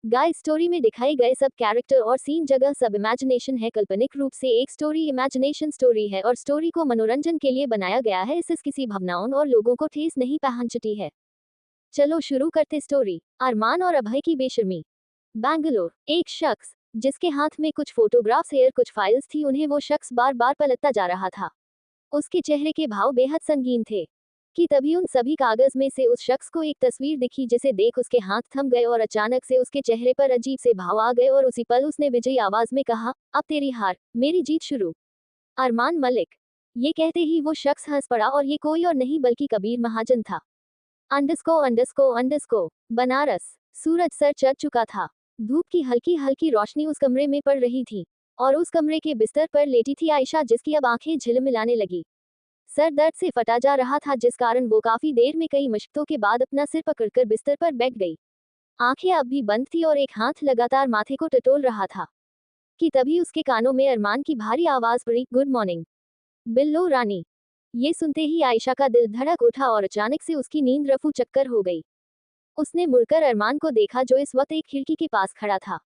Guys, story में दिखाए गए सब कैरेक्टर और सीन जगह सब इमेजिनेशन है। काल्पनिक रूप से एक स्टोरी इमेजिनेशन स्टोरी है और स्टोरी को मनोरंजन के लिए बनाया गया है। इससे किसी भावनाओं और लोगों को ठेस नहीं पहुंचती है। चलो शुरू करते स्टोरी। अरमान और अभय की बेशर्मी। बैंगलोर। एक शख्स जिसके हाथ में कुछ फोटोग्राफ्स और कुछ फाइल्स थी, उन्हें वो शख्स बार बार पलटता जा रहा था। उसके चेहरे के भाव बेहद संगीन थे कि तभी उन सभी कागज में से उस शख्स को एक तस्वीर दिखी, जिसे देख उसके हाथ थम गए और अचानक से उसके चेहरे पर अजीब से भाव आ गए और उसी पल उसने विजयी आवाज में कहा, अब तेरी हार, मेरी जीत शुरू। अरमान मलिक। ये कहते ही वो शख्स हंस पड़ा और ये कोई और नहीं बल्कि कबीर महाजन था। अंडरस्को अंडरस्को अंडरस्को। बनारस। सूरज सर चढ़ चुका था। धूप की हल्की हल्की रोशनी उस कमरे में पड़ रही थी और उस कमरे के बिस्तर पर लेटी थी आयशा, जिसकी अब आंखें झिलमिलाने लगी। सर दर्द से फटा जा रहा था, जिस कारण वो काफी देर में कई मशक्कों के बाद अपना सिर पकड़कर बिस्तर पर बैठ गई। आंखें अब भी बंद थी और एक हाथ लगातार माथे को टटोल रहा था कि तभी उसके कानों में अरमान की भारी आवाज पड़ी, गुड मॉर्निंग बिल्लो रानी। ये सुनते ही आयशा का दिल धड़क उठा और अचानक से उसकी नींद रफू चक्कर हो गई। उसने मुड़कर अरमान को देखा, जो इस वक्त एक खिड़की के पास खड़ा था।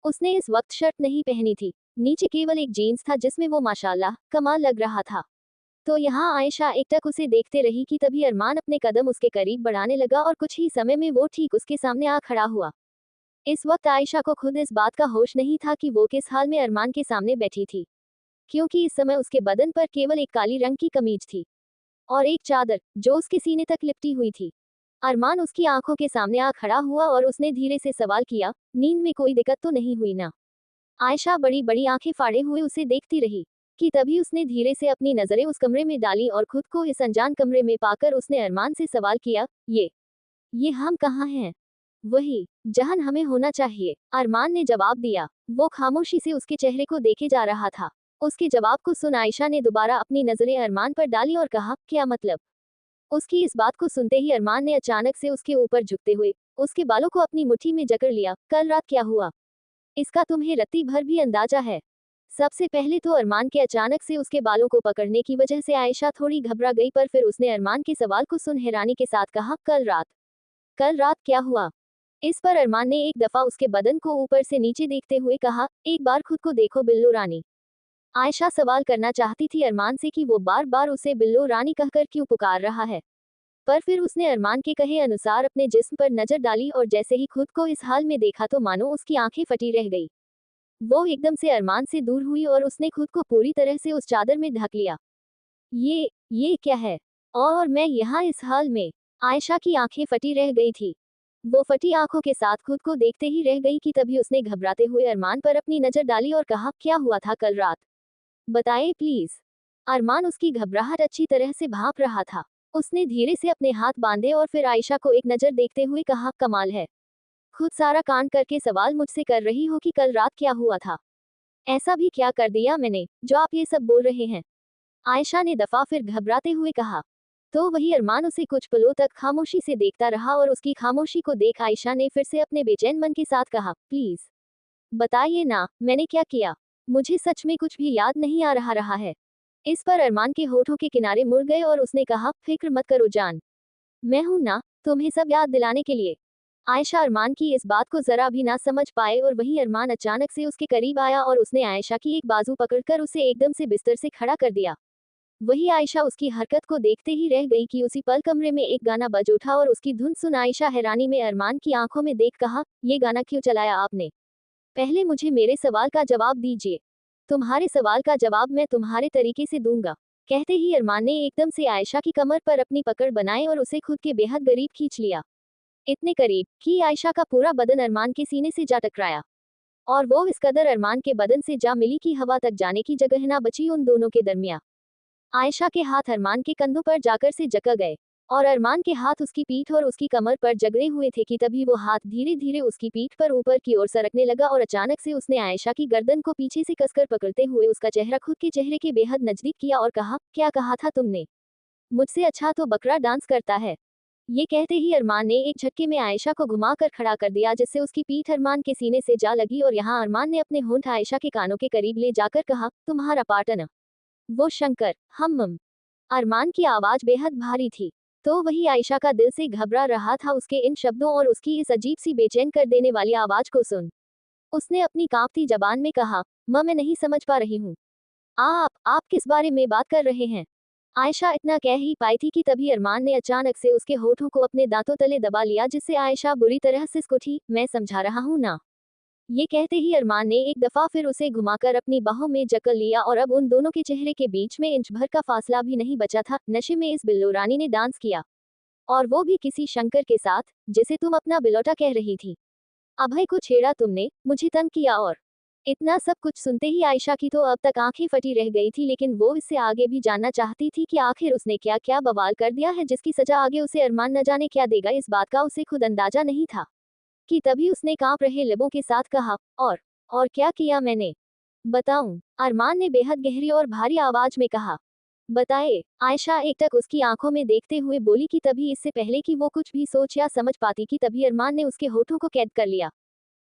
उसने इस वक्त शर्ट नहीं पहनी थी, नीचे केवल एक जीन्स था जिसमें वो माशाल्लाह कमाल लग रहा था। तो यहाँ आयशा एकटक उसे देखते रही कि तभी अरमान अपने कदम उसके करीब बढ़ाने लगा और कुछ ही समय में वो ठीक उसके सामने आ खड़ा हुआ। इस वक्त आयशा को खुद इस बात का होश नहीं था कि वो किस हाल में अरमान के सामने बैठी थी, क्योंकि इस समय उसके बदन पर केवल एक काली रंग की कमीज थी और एक चादर जो उसके सीने तक लिपटी हुई थी। अरमान उसकी आंखों के सामने आ खड़ा हुआ और उसने धीरे से सवाल किया, नींद में कोई दिक्कत तो नहीं हुई ना? आयशा बड़ी बड़ी आंखें फाड़े हुए उसे देखती रही कि तभी उसने धीरे से अपनी नजरें उस कमरे में डाली और खुद को इस अनजान कमरे में पाकर उसने अरमान से सवाल किया, ये हम कहाँ हैं? वही जहां हमें होना चाहिए, अरमान ने जवाब दिया। वो खामोशी से उसके चेहरे को देखे जा रहा था। उसके जवाब को सुन आयशा ने दोबारा अपनी नजरें अरमान पर डाली और कहा, क्या मतलब? उसकी इस बात को सुनते ही अरमान ने अचानक से उसके ऊपर झुकते हुए उसके बालों को अपनी मुट्ठी में जकड़ लिया। कल रात क्या हुआ, इसका तुम्हें रत्ती भर भी अंदाजा है? सबसे पहले तो अरमान के अचानक से उसके बालों को पकड़ने की वजह से आयशा थोड़ी घबरा गई, पर फिर उसने अरमान के सवाल को सुन हैरानी के साथ कहा, कल रात क्या हुआ? इस पर अरमान ने एक दफा उसके बदन को ऊपर से नीचे देखते हुए कहा, एक बार खुद को देखो बिल्लो रानी। आयशा सवाल करना चाहती थी अरमान से कि वो बार बार उसे बिल्लो रानी कहकर क्यों पुकार रहा है, पर फिर उसने अरमान के कहे अनुसार अपने जिस्म पर नजर डाली और जैसे ही खुद को इस हाल में देखा तो मानो उसकी आंखें फटी रह गई। वो एकदम से अरमान से दूर हुई और उसने खुद को पूरी तरह से उस चादर में ढक लिया। ये क्या है? और मैं यहाँ इस हाल में? आयशा की आंखें फटी रह गई थी। वो फटी आंखों के साथ खुद को देखते ही रह गई कि तभी उसने घबराते हुए अरमान पर अपनी नजर डाली और कहा, क्या हुआ था कल रात? बताएं प्लीज। अरमान उसकी घबराहट अच्छी तरह से भांप रहा था। उसने धीरे से अपने हाथ बांधे और फिर आयशा को एक नजर देखते हुए कहा, कमाल है, खुद सारा कांड करके सवाल मुझसे कर रही हो कि कल रात क्या हुआ था? ऐसा भी क्या कर दिया मैंने जो आप ये सब बोल रहे हैं? आयशा ने दफा फिर घबराते हुए कहा। तो वही अरमान उसे कुछ पलों तक खामोशी से देखता रहा और उसकी खामोशी को देख आयशा ने फिर से अपने बेचैन मन के साथ कहा, प्लीज बताइए ना, मैंने क्या किया? मुझे सच में कुछ भी याद नहीं आ रहा है। इस पर अरमान के होठों के किनारे मुड़ गए और उसने कहा, फिक्र मत करो जान, मैं हूं ना तुम्हें सब याद दिलाने के लिए। आयशा अरमान की इस बात को जरा भी ना समझ पाए और वहीं अरमान अचानक से उसके करीब आया और उसने आयशा की एक बाजू पकड़कर उसे एकदम से बिस्तर से खड़ा कर दिया। वही आयशा उसकी हरकत को देखते ही रह गई कि उसी पल कमरे में एक गाना बज उठा और उसकी धुन सुन आयशा हैरानी में अरमान की आंखों में देख कहा, ये गाना क्यों चलाया आपने? पहले मुझे मेरे सवाल का जवाब दीजिए। तुम्हारे सवाल का जवाब मैं तुम्हारे तरीके से दूंगा। कहते ही अरमान ने एकदम से आयशा की कमर पर अपनी पकड़ बनाए और उसे खुद के बेहद करीब खींच लिया। इतने करीब कि आयशा का पूरा बदन अरमान के सीने से जा टकराया और वो इस कदर अरमान के बदन से जा मिली कि हवा तक जाने की जगह ना बची उन दोनों के दरमियान। आयशा के हाथ अरमान के कंधों पर जाकर से जकड़ गए और अरमान के हाथ उसकी पीठ और उसकी कमर पर जकड़े हुए थे कि तभी वो हाथ धीरे धीरे उसकी पीठ पर ऊपर की ओर सरकने लगा और अचानक से उसने आयशा की गर्दन को पीछे से कसकर पकड़ते हुए उसका चेहरा खुद के चेहरे के बेहद नजदीक किया और कहा, क्या कहा था तुमने? मुझसे अच्छा तो बकरा डांस करता है। ये कहते ही अरमान ने एक झटके में आयशा को घुमाकर खड़ा कर दिया, जिससे उसकी पीठ अरमान के सीने से जा लगी और यहाँ अरमान ने अपने होंठ आयशा के कानों के करीब ले जाकर कहा, तुम्हारा पार्टनर वो शंकर, हम। अरमान की आवाज बेहद भारी थी। तो वही आयशा का दिल से घबरा रहा था उसके इन शब्दों और उसकी इस अजीब सी बेचैन कर देने वाली आवाज को सुन। उसने अपनी कांपती जबान में कहा, मैं नहीं समझ पा रही हूँ। आप किस बारे में बात कर रहे हैं? आयशा इतना कह ही पाई थी कि तभी अरमान ने अचानक से उसके होठों को अपने दांतों तले दबा लिया, जिससे आयशा बुरी तरह से उठी। मैं समझा रहा हूँ ना। ये कहते ही अरमान ने एक दफा फिर उसे घुमाकर अपनी बाहों में जकड़ लिया और अब उन दोनों के चेहरे के बीच में इंच भर का फासला भी नहीं बचा था। नशे में इस बिल्लो रानी ने डांस किया, और वो भी किसी शंकर के साथ, जिसे तुम अपना बिलौटा कह रही थी। अभय को छेड़ा तुमने, मुझे तंग किया। और इतना सब कुछ सुनते ही आयशा की तो अब तक आंखें फटी रह गई थी, लेकिन वो इससे आगे भी जानना चाहती थी कि आखिर उसने क्या क्या बवाल कर दिया है जिसकी सजा आगे उसे अरमान न जाने क्या देगा। इस बात का उसे खुद अंदाजा नहीं था कि तभी उसने कांप रहे लबों के साथ कहा, और क्या किया मैंने? बताऊं? अरमान ने बेहद गहरी और भारी आवाज में कहा। बताए? आयशा एकटक उसकी आंखों में देखते हुए बोली कि तभी इससे पहले कि वो कुछ भी सोच या समझ पाती कि तभी अरमान ने उसके होठों को कैद कर लिया।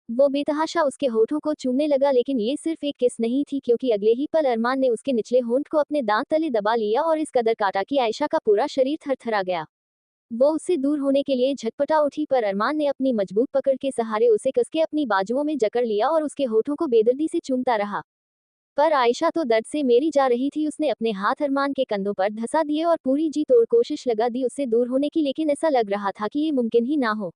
वो बेतहाशा उसके होठों को चूमने लगा, लेकिन ये सिर्फ एक किस नहीं थी, क्योंकि अगले ही पल अरमान ने उसके निचले होंठ को अपने दांत तले दबा लिया और इस कदर काटा कि आयशा का पूरा शरीर थरथरा गया। वो उससे दूर होने के लिए झटपटा उठी, पर अरमान ने अपनी मजबूत पकड़ के सहारे उसे कसके अपनी बाजुओं में जकड़ लिया और उसके होठों को बेदर्दी से चूमता रहा। पर आयशा तो दर्द से मेरी जा रही थी। उसने अपने हाथ अरमान के कंधों पर धंसा दिए और पूरी जी तोड़ कोशिश लगा दी उससे दूर होने की, लेकिन ऐसा लग रहा था कि ये मुमकिन ही ना हो।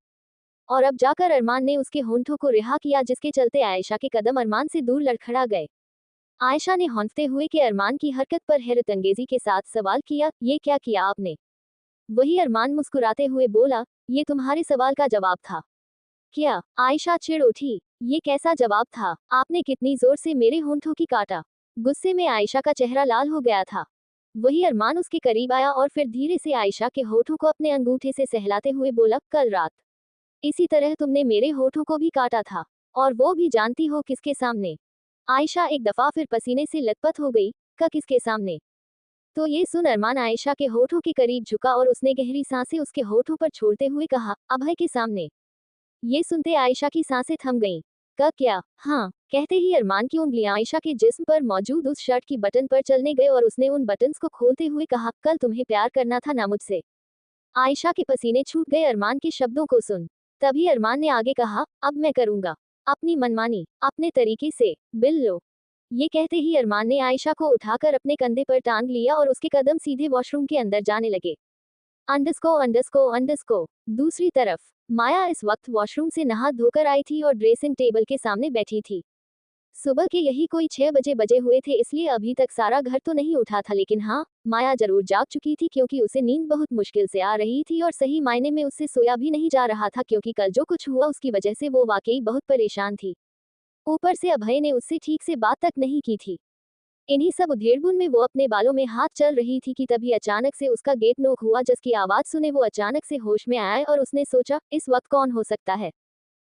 और अब जाकर अरमान ने उसके होंठों को रिहा किया, जिसके चलते आयशा के कदम अरमान से दूर लड़खड़ा गए। आयशा ने हौंफते हुए के अरमान की हरकत पर हैरतअंगेजी के साथ सवाल किया, ये क्या किया आपने? वही अरमान मुस्कुराते हुए बोला, ये तुम्हारे सवाल का जवाब था। क्या? आयशा चिढ़ उठी। ये कैसा जवाब था? आपने कितनी जोर से मेरे होंठों की काटा? गुस्से में आयशा का चेहरा लाल हो गया था। वही अरमान उसके करीब आया और फिर धीरे से आयशा के होठों को अपने अंगूठे से सहलाते हुए बोला, कल रात इसी तरह तुमने मेरे होठों को भी काटा था, और वो भी जानती हो किसके सामने? आयशा एक दफा फिर पसीने से लथपथ हो गई। किसके सामने? तो ये सुन अरमान आयशा के होठों के करीब झुका और उसने गहरी सांसें उसके होठों पर छोड़ते हुए कहा, अभय के सामने। ये सुनते आयशा की सांसें थम गईं। क्या? हाँ, कहते ही अरमान की उंगलियां आयशा के जिस्म पर मौजूद उस शर्ट की बटन पर चलने गए और उसने उन बटन्स को खोलते हुए कहा, कल तुम्हें प्यार करना था ना मुझसे? आयशा के पसीने छूट गए अरमान के शब्दों को सुन। तभी अरमान ने आगे कहा, अब मैं करूंगा अपनी मनमानी, अपने तरीके से, बिल्लो। ये कहते ही अरमान ने आयशा को उठाकर अपने कंधे पर टांग लिया और उसके कदम सीधे वॉशरूम के अंदर जाने लगे। अंडरस्को। दूसरी तरफ माया इस वक्त वॉशरूम से नहा धोकर आई थी और ड्रेसिंग टेबल के सामने बैठी थी। सुबह के यही कोई 6 बजे हुए थे, इसलिए अभी तक सारा घर तो नहीं उठा था, लेकिन हाँ, माया जरूर जाग चुकी थी, क्योंकि उसे नींद बहुत मुश्किल से आ रही थी और सही मायने में उससे सोया भी नहीं जा रहा था, क्योंकि कल जो कुछ हुआ उसकी वजह से वो वाकई बहुत परेशान थी। ऊपर से अभय ने उससे ठीक से बात तक नहीं की थी। इन्हीं सब उधेड़बुन में वो अपने बालों में हाथ चल रही थी कि तभी अचानक से उसका गेट नॉक हुआ, जिसकी आवाज सुने वो अचानक से होश में आया और उसने सोचा, इस वक्त कौन हो सकता है?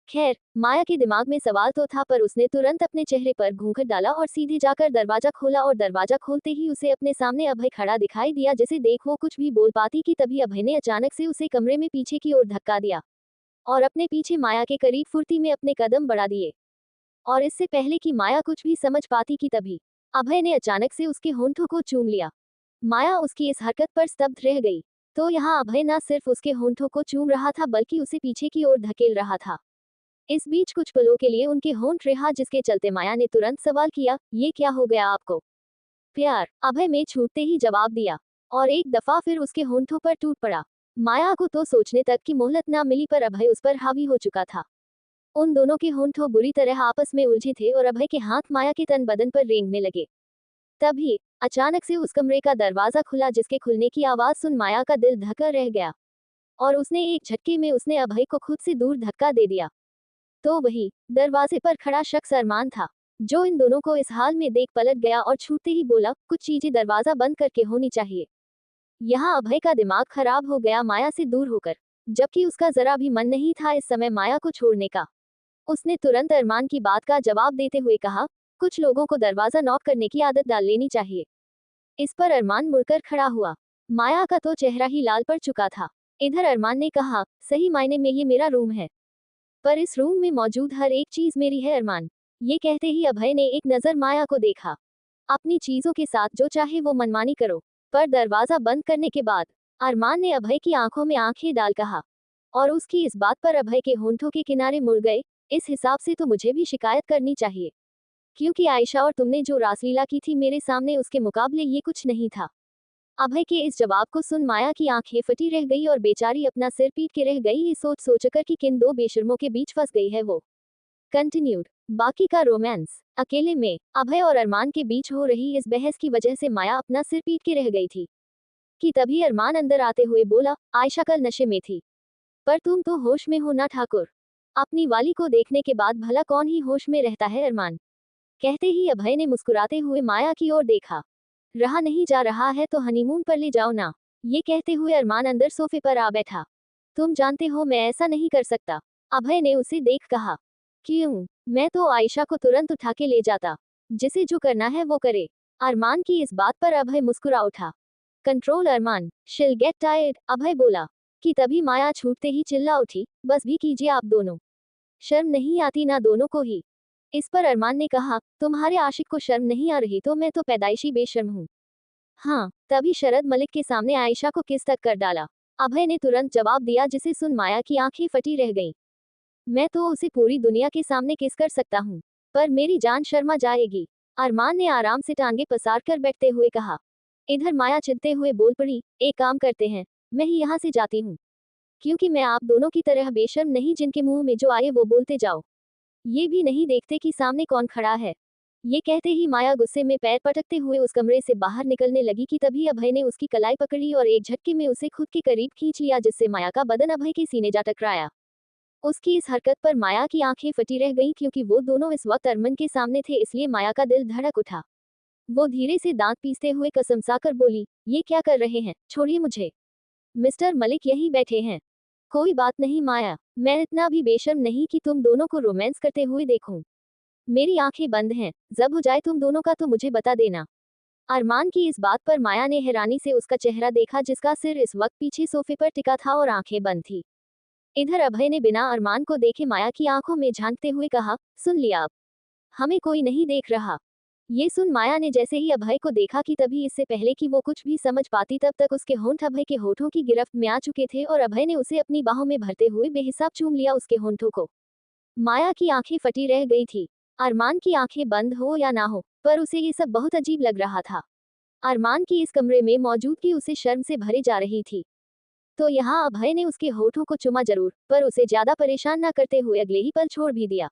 खैर, माया के दिमाग में सवाल तो था, पर उसने तुरंत अपने चेहरे पर घूंघट डाला और सीधे जाकर दरवाजा खोला, और दरवाजा खोलते ही उसे अपने सामने अभय खड़ा दिखाई दिया। जिसे देख वो कुछ भी बोल पाती कि तभी अभय ने अचानक से उसे कमरे में पीछे की ओर धक्का दिया और अपने पीछे माया के करीब फुर्ती में अपने कदम बढ़ा दिए। और इससे पहले कि माया कुछ भी समझ पाती कि तभी अभय ने अचानक से उसके होंठों को चूम लिया। माया उसकी इस हरकत पर स्तब्ध रह गई। तो यहाँ अभय न सिर्फ उसके होंठों को चूम रहा था, बल्कि उसे पीछे की ओर धकेल रहा था। इस बीच कुछ पलों के लिए उनके होंठ रिहा, जिसके चलते माया ने तुरंत सवाल किया, ये क्या हो गया आपको? प्यार, अभय में छूटते ही जवाब दिया, और एक दफा फिर उसके होंठों पर टूट पड़ा। माया को तो सोचने तक की मोहलत ना मिली, पर अभय उस पर हावी हो चुका था। उन दोनों के होंठों बुरी तरह आपस में उलझे थे और अभय के हाथ माया के तन बदन पर रेंगने लगे। तभी अचानक से उस कमरे का दरवाजा खुला, जिसके खुलने की आवाज सुन माया का दिल धक्का रह गया और उसने एक झटके में उसने अभय को खुद से दूर धक्का दे दिया। तो वही दरवाजे पर खड़ा शख्स अरमान था, जो इन दोनों को इस हाल में देख पलट गया और छूटते ही बोला, कुछ चीजें दरवाजा बंद करके होनी चाहिए। यहाँ अभय का दिमाग खराब हो गया माया से दूर होकर, जबकि उसका जरा भी मन नहीं था इस समय माया को छोड़ने का। उसने तुरंत अरमान की बात का जवाब देते हुए कहा, कुछ लोगों को दरवाजा नॉक करने की आदत डाल लेनी चाहिए। इस पर अरमान मुड़कर खड़ा हुआ। माया का तो चेहरा ही लाल पड़ चुका था। इधर अरमान ने कहा, सही मायने में ये मेरा रूम है, पर इस रूम में मौजूद हर एक चीज मेरी है अरमान। ये कहते ही अभय ने एक नजर माया को देखा। अपनी चीजों के साथ जो चाहे वो मनमानी करो, पर दरवाजा बंद करने के बाद अरमान ने अभय की आंखों में आंखें डाल कहा। और उसकी इस बात पर अभय के होंठों के किनारे मुड़ गए। इस हिसाब से तो मुझे भी शिकायत करनी चाहिए, क्योंकि आयशा और तुमने जो रासलीला की थी मेरे सामने उसके मुकाबले ये कुछ नहीं था। अभय के इस जवाब को सुन माया की आंखें फटी रह गई और बेचारी अपना सिर पीट के रह गई, ये सोच सोचकर कि किन दो बेशर्मों के बीच फंस गई है वो। कंटिन्यूड। बाकी का रोमांस। अकेले में अभय और अरमान के बीच हो रही इस बहस की वजह से माया अपना सिर पीट के रह गई थी कि तभी अरमान अंदर आते हुए बोला, आयशा कल नशे में थी, पर तुम तो होश में हो ना ठाकुर। अपनी वाली को देखने के बाद भला कौन ही होश में रहता है अरमान। कहते ही अभय ने मुस्कुराते हुए माया की ओर देखा। रहा नहीं जा रहा है तो हनीमून पर ले जाओ ना। ये कहते हुए अरमान अंदर सोफे पर आ बैठा। तुम जानते हो मैं ऐसा नहीं कर सकता, अभय ने उसे देख कहा। क्यों? मैं तो आयशा को तुरंत उठा के ले जाता। जिसे जो करना है वो करे। अरमान की इस बात पर अभय मुस्कुरा उठा। कंट्रोल अरमान, शिल गेट टायर्ड, अभय बोला। कि तभी माया छूटते ही चिल्ला उठी, बस भी कीजिए आप दोनों। शर्म नहीं आती ना दोनों को ही। इस पर अरमान ने कहा, तुम्हारे आशिक को शर्म नहीं आ रही तो मैं तो पैदाइशी बेशर्म हूँ। हाँ, तभी शरद मलिक के सामने आयशा को किस तक कर डाला। अभय ने तुरंत जवाब दिया, जिसे सुन माया की आंखें फटी रह गईं। मैं तो उसे पूरी दुनिया के सामने किस कर सकता हूँ, पर मेरी जान शर्मा जाएगी। अरमान ने आराम से टांगे पसार कर बैठते हुए कहा। इधर माया चिढ़ते हुए बोल पड़ी, एक काम करते हैं, मैं ही यहाँ से जाती हूँ, क्योंकि मैं आप दोनों की तरह बेशर्म नहीं जिनके मुंह में जो आए वो बोलते जाओ। ये भी नहीं देखते कि सामने कौन खड़ा है। ये कहते ही माया गुस्से में पैर पटकते हुए उस कमरे से बाहर निकलने लगी कि तभी अभय ने उसकी कलाई पकड़ी और एक झटके में उसे खुद के करीब खींच लिया, जिससे माया का बदन अभय के सीने जा टकराया। उसकी इस हरकत पर माया की आंखें फटी रह गईं, क्योंकि वो दोनों इस वक्त अरमान के सामने थे, इसलिए माया का दिल धड़क उठा। वो धीरे से दांत पीसते हुए कसमसाकर बोली, ये क्या कर रहे हैं, छोड़िए मुझे। मिस्टर मलिक यहीं बैठे हैं। कोई बात नहीं माया, मैं इतना भी बेशर्म नहीं कि तुम दोनों को रोमांस करते हुए देखूं। मेरी आंखें बंद हैं, जब हो जाए तुम दोनों का तो मुझे बता देना। अरमान की इस बात पर माया ने हैरानी से उसका चेहरा देखा, जिसका सिर इस वक्त पीछे सोफे पर टिका था और आंखें बंद थी। इधर अभय ने बिना अरमान को देखे माया की आंखों में झांकते हुए कहा, सुन लिया अब, हमें कोई नहीं देख रहा। ये सुन माया ने जैसे ही अभय को देखा कि तभी इससे पहले कि वो कुछ भी समझ पाती तब तक उसके होंठ अभय के होठों की गिरफ्त में आ चुके थे और अभय ने उसे अपनी बाहों में भरते हुए बेहिसाब चूम लिया उसके होंठों को। माया की आंखें फटी रह गई थी। अरमान की आंखें बंद हो या ना हो, पर उसे ये सब बहुत अजीब लग रहा था। अरमान की इस कमरे में मौजूदगी उसे शर्म से भरे जा रही थी। तो यहाँ अभय ने उसके होठों को चुमा जरूर, पर उसे ज्यादा परेशान न करते हुए अगले ही पल छोड़ भी दिया।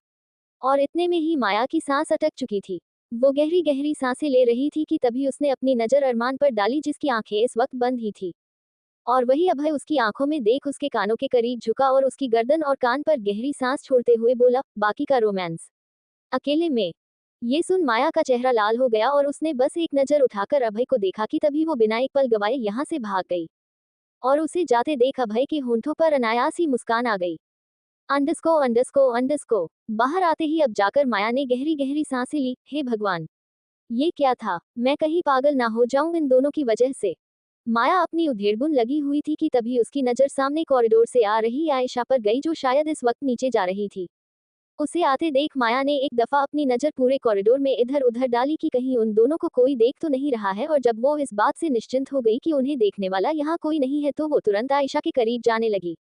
और इतने में ही माया की सांस अटक चुकी थी। वो गहरी गहरी सांसें ले रही थी कि तभी उसने अपनी नजर अरमान पर डाली, जिसकी आंखें इस वक्त बंद ही थी। और वही अभय उसकी आंखों में देख उसके कानों के करीब झुका और उसकी गर्दन और कान पर गहरी सांस छोड़ते हुए बोला, बाकी का रोमांस अकेले में। ये सुन माया का चेहरा लाल हो गया और उसने बस एक नजर उठाकर अभय को देखा कि तभी वो बिना एक पल गवाए यहाँ से भाग गई। और उसे जाते देख अभय के होंठों पर अनायास ही मुस्कान आ गई। अंडरस्को अंडरस्को अंडरस्को। बाहर आते ही अब जाकर माया ने गहरी गहरी सांसें ली। हे भगवान, ये क्या था, मैं कहीं पागल ना हो जाऊं इन दोनों की वजह से। माया अपनी उधेड़बुन लगी हुई थी कि तभी उसकी नजर सामने कॉरिडोर से आ रही आयशा पर गई, जो शायद इस वक्त नीचे जा रही थी। उसे आते देख माया ने एक दफा अपनी नजर पूरे कॉरिडोर में इधर उधर डाली कि कहीं उन दोनों को कोई देख तो नहीं रहा है, और जब वो इस बात से निश्चिंत हो गई कि उन्हें देखने वाला यहाँ कोई नहीं है तो वो तुरंत आयशा के करीब जाने लगी।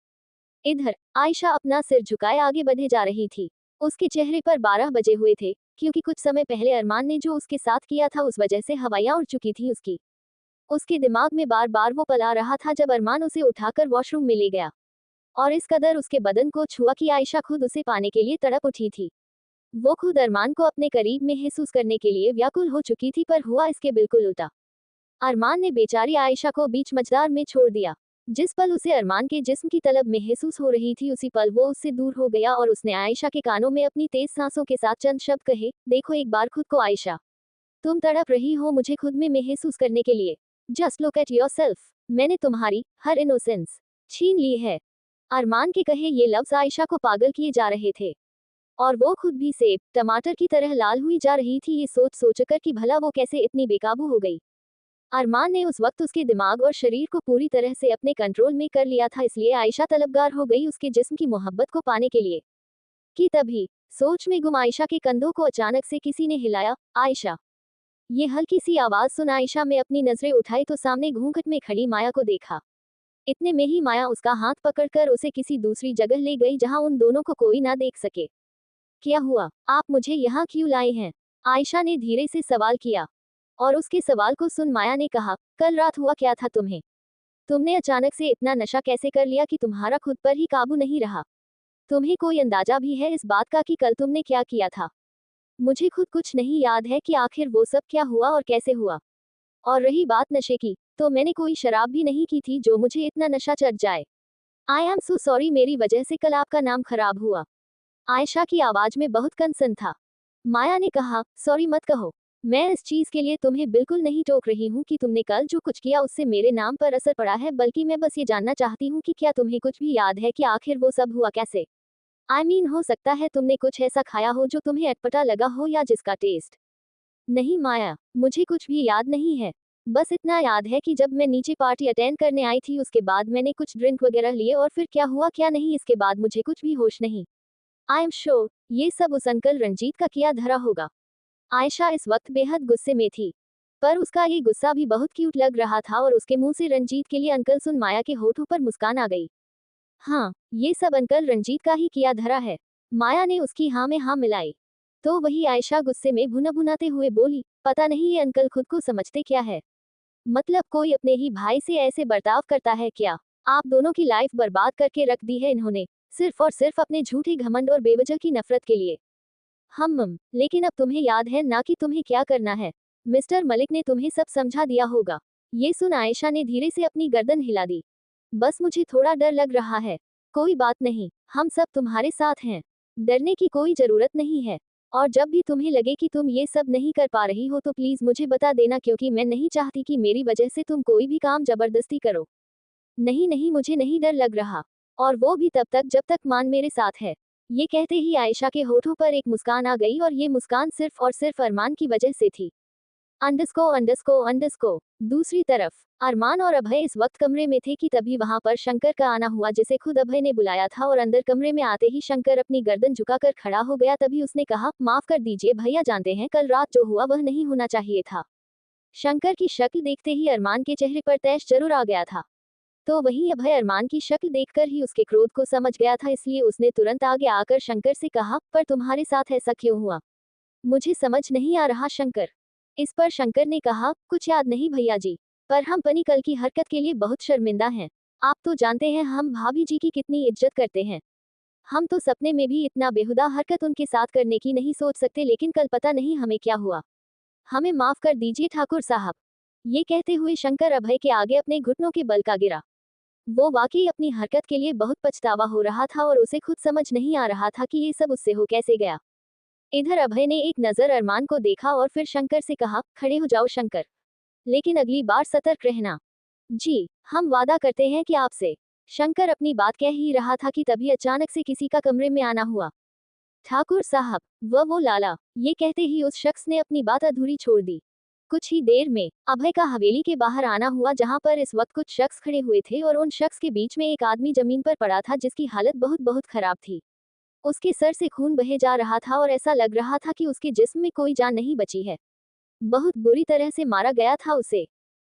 इधर आयशा अपना सिर झुकाए आगे बढ़े जा रही थी। उसके चेहरे पर 12 बजे हुए थे, क्योंकि कुछ समय पहले अरमान ने जो उसके साथ किया था उस वजह से हवाइयां उड़ चुकी थी उसकी। उसके दिमाग में बार बार वो पल आ रहा था जब अरमान उसे उठाकर वॉशरूम में ले गया, और इस कदर उसके बदन को छुआ कि आयशा खुद उसे पाने के लिए तड़प उठी थी। वो खुद अरमान को अपने करीब में महसूस करने के लिए व्याकुल हो चुकी थी, पर हुआ इसके बिल्कुल उल्टा। अरमान ने बेचारी आयशा को बीच मझदार में छोड़ दिया। जिस पल उसे अरमान के जिस्म की तलब महसूस हो रही थी उसी पल वो उससे दूर हो गया और उसने आयशा के कानों में अपनी तेज सांसों के साथ चंद शब्द कहे, देखो एक बार खुद को आयशा, तुम तड़प रही हो मुझे खुद में महसूस करने के लिए। जस्ट लुक एट योरसेल्फ, मैंने तुम्हारी हर इनोसेंस छीन ली है। अरमान के कहे ये लफ्ज आयशा को पागल किए जा रहे थे, और वो खुद भी सेब टमाटर की तरह लाल हुई जा रही थी, ये सोच सोचकर कि भला वो कैसे इतनी बेकाबू हो गई। अरमान ने उस वक्त उसके दिमाग और शरीर को पूरी तरह से अपने कंट्रोल में कर लिया था, इसलिए आयशा तलबगार हो गई उसके जिस्म की मोहब्बत को पाने के लिए। कि तभी सोच में गुम आयशा के कंधों को अचानक से किसी ने हिलाया। आयशा। ये हल्की सी आवाज सुन आयशा में अपनी नजरें उठाई तो सामने घूंघट में खड़ी माया को देखा। इतने में ही माया उसका हाथ पकड़कर उसे किसी दूसरी जगह ले गई जहां उन दोनों को कोई ना देख सके। क्या हुआ? आप मुझे यहाँ क्यों लाए हैं? आयशा ने धीरे से सवाल किया। और उसके सवाल को सुन माया ने कहा, कल रात हुआ क्या था तुम्हें? तुमने अचानक से इतना नशा कैसे कर लिया कि तुम्हारा खुद पर ही काबू नहीं रहा? तुम्हें कोई अंदाजा भी है इस बात का कि कल तुमने क्या किया था? मुझे खुद कुछ नहीं याद है कि आखिर वो सब क्या हुआ और कैसे हुआ। और रही बात नशे की, तो मैंने कोई शराब भी नहीं की थी जो मुझे इतना नशा चढ़ जाए। आई एम सो सॉरी, मेरी वजह से कल आपका नाम खराब हुआ। आयशा की आवाज में बहुत कंसर्न था। माया ने कहा, सॉरी मत कहो। मैं इस चीज के लिए तुम्हें बिल्कुल नहीं टोक रही हूँ कि तुमने कल जो कुछ किया उससे मेरे नाम पर असर पड़ा है, बल्कि मैं बस ये जानना चाहती हूँ कि क्या तुम्हें कुछ भी याद है कि आखिर वो सब हुआ कैसे? आई मीन हो सकता है तुमने कुछ ऐसा खाया हो जो तुम्हें अटपटा लगा हो या जिसका टेस्ट। नहीं माया, मुझे कुछ भी याद नहीं है। बस इतना याद है कि जब मैं नीचे पार्टी अटेंड करने आई थी उसके बाद मैंने कुछ ड्रिंक वगैरह लिए और फिर क्या हुआ क्या नहीं इसके बाद मुझे कुछ भी होश नहीं। आई एम श्योर ये सब उस अंकल रंजीत का किया धरा होगा। आयशा इस वक्त बेहद गुस्से में थी, पर उसका ये गुस्सा भी बहुत क्यूट लग रहा था और उसके मुंह से रंजीत के लिए अंकल सुन माया के होठों पर मुस्कान आ गई। हाँ, ये सब अंकल रंजीत का ही किया धरा है। माया ने उसकी हाँ में हाँ मिलाई। तो वही आयशा गुस्से में भुना भुनाते हुए बोली, पता नहीं ये अंकल खुद को समझते क्या है। मतलब कोई अपने ही भाई से ऐसे बर्ताव करता है क्या? आप दोनों की लाइफ बर्बाद करके रख दी है इन्होंने, सिर्फ और सिर्फ अपने झूठे घमंड और बेवजह की नफरत के लिए। लेकिन अब तुम्हें याद है ना कि तुम्हें क्या करना है। मिस्टर मलिक ने तुम्हें सब समझा दिया होगा। ये सुन आयशा ने धीरे से अपनी गर्दन हिला दी। बस मुझे थोड़ा डर लग रहा है। कोई बात नहीं, हम सब तुम्हारे साथ हैं। डरने की कोई जरूरत नहीं है। और जब भी तुम्हें लगे कि तुम ये सब नहीं कर पा रही हो तो प्लीज मुझे बता देना, क्योंकि मैं नहीं चाहती कि मेरी वजह से तुम कोई भी काम जबरदस्ती करो। नहीं नहीं, मुझे नहीं डर लग रहा। और वो भी तब तक जब तक मान मेरे साथ है। ये कहते ही आयशा के होठों पर एक मुस्कान आ गई और ये मुस्कान सिर्फ और सिर्फ अरमान की वजह से थी। अंडरस्को अंडरस्को अंडरस्को। दूसरी तरफ अरमान और अभय इस वक्त कमरे में थे कि तभी वहां पर शंकर का आना हुआ, जिसे खुद अभय ने बुलाया था। और अंदर कमरे में आते ही शंकर अपनी गर्दन झुकाकर खड़ा हो गया। तभी उसने कहा, माफ कर दीजिए भैया, जानते हैं कल रात जो हुआ वह नहीं होना चाहिए था। शंकर की शक्ल देखते ही अरमान के चेहरे पर तैश जरूर आ गया था। तो वहीं अभय अरमान की शक्ल देखकर ही उसके क्रोध को समझ गया था, इसलिए उसने तुरंत आगे आकर शंकर से कहा, पर तुम्हारे साथ ऐसा क्यों हुआ? मुझे समझ नहीं आ रहा शंकर। इस पर शंकर ने कहा, कुछ याद नहीं भैया जी, पर हम पनी कल की हरकत के लिए बहुत शर्मिंदा हैं। आप तो जानते हैं हम भाभी जी की कितनी इज्जत करते हैं। हम तो सपने में भी इतना बेहुदा हरकत उनके साथ करने की नहीं सोच सकते, लेकिन कल पता नहीं हमें क्या हुआ। हमें माफ कर दीजिए ठाकुर साहब। ये कहते हुए शंकर अभय के आगे अपने घुटनों के बल का गिरा। वो वाकई अपनी हरकत के लिए बहुत पछतावा हो रहा था और उसे खुद समझ नहीं आ रहा था कि ये सब उससे हो कैसे गया। इधर अभय ने एक नजर अरमान को देखा और फिर शंकर से कहा, खड़े हो जाओ शंकर, लेकिन अगली बार सतर्क रहना। जी, हम वादा करते हैं कि आपसे। शंकर अपनी बात कह ही रहा था कि तभी अचानक से किसी का कमरे में आना हुआ। ठाकुर साहब, वो लाला। ये कहते ही उस शख्स ने अपनी बात अधूरी छोड़ दी। कुछ ही देर में अभय का हवेली के बाहर आना हुआ, जहां पर इस वक्त कुछ शख्स खड़े हुए थे और उन शख्स के बीच में एक आदमी जमीन पर पड़ा था जिसकी हालत बहुत बहुत खराब थी। उसके सर से खून बहे जा रहा था और ऐसा लग रहा था कि उसके जिस्म में कोई जान नहीं बची है। बहुत बुरी तरह से मारा गया था उसे।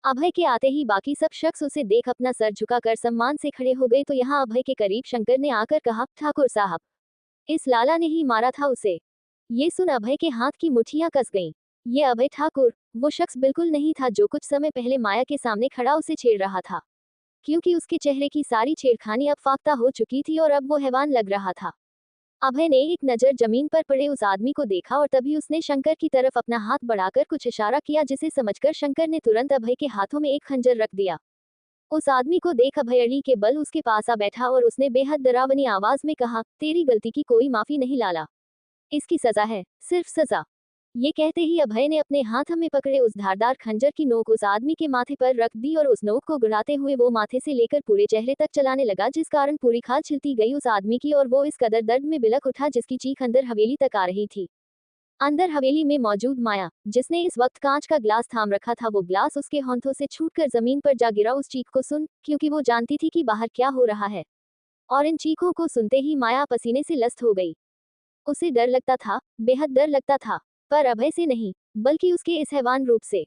अभय के आते ही बाकी सब शख्स उसे देख अपना सर झुकाकर सम्मान से खड़े हो गए। तो यहाँ अभय के करीब शंकर ने आकर कहा, ठाकुर साहब, इस लाला ने ही मारा था उसे। ये सुन अभय के हाथ की मुट्ठियां कस गईं। ये अभय ठाकुर वो शख्स बिल्कुल नहीं था जो कुछ समय पहले माया के सामने खड़ा उसे छेड़ रहा था, क्योंकि उसके चेहरे की सारी छेड़खानी अब फाख्ता हो चुकी थी और अब वो हैवान लग रहा था। अभय ने एक नजर जमीन पर पड़े उस आदमी को देखा और तभी उसने शंकर की तरफ अपना हाथ बढ़ाकर कुछ इशारा किया, जिसे समझकर शंकर ने तुरंत अभय के हाथों में एक खंजर रख दिया। उस आदमी को देख अभय अड़ी के बल उसके पास आ बैठा और उसने बेहद डरावनी आवाज में कहा, तेरी गलती की कोई माफी नहीं लाला। इसकी सजा है, सिर्फ सजा। ये कहते ही अभय ने अपने हाथ में पकड़े उस धारदार खंजर की नोक उस आदमी के माथे पर रख दी और उस नोक को गिराते हुए वो माथे से लेकर पूरे चेहरे तक चलाने लगा, जिस कारण पूरी खाल छिलती गई उस आदमी की और वो इस कदर दर्द में बिलख उठा जिसकी चीख अंदर हवेली तक आ रही थी। अंदर हवेली में मौजूद माया, जिसने इस वक्त कांच का ग्लास थाम रखा था, वो ग्लास उसके हाथों से छूटकर जमीन पर जा गिरा उस चीख को सुन, क्योंकि वो जानती थी कि बाहर क्या हो रहा है। और इन चीखों को सुनते ही माया पसीने से लस्त हो गई। उसे डर लगता था, बेहद डर लगता था, पर अभय से नहीं, बल्कि उसके इस हैवान रूप से।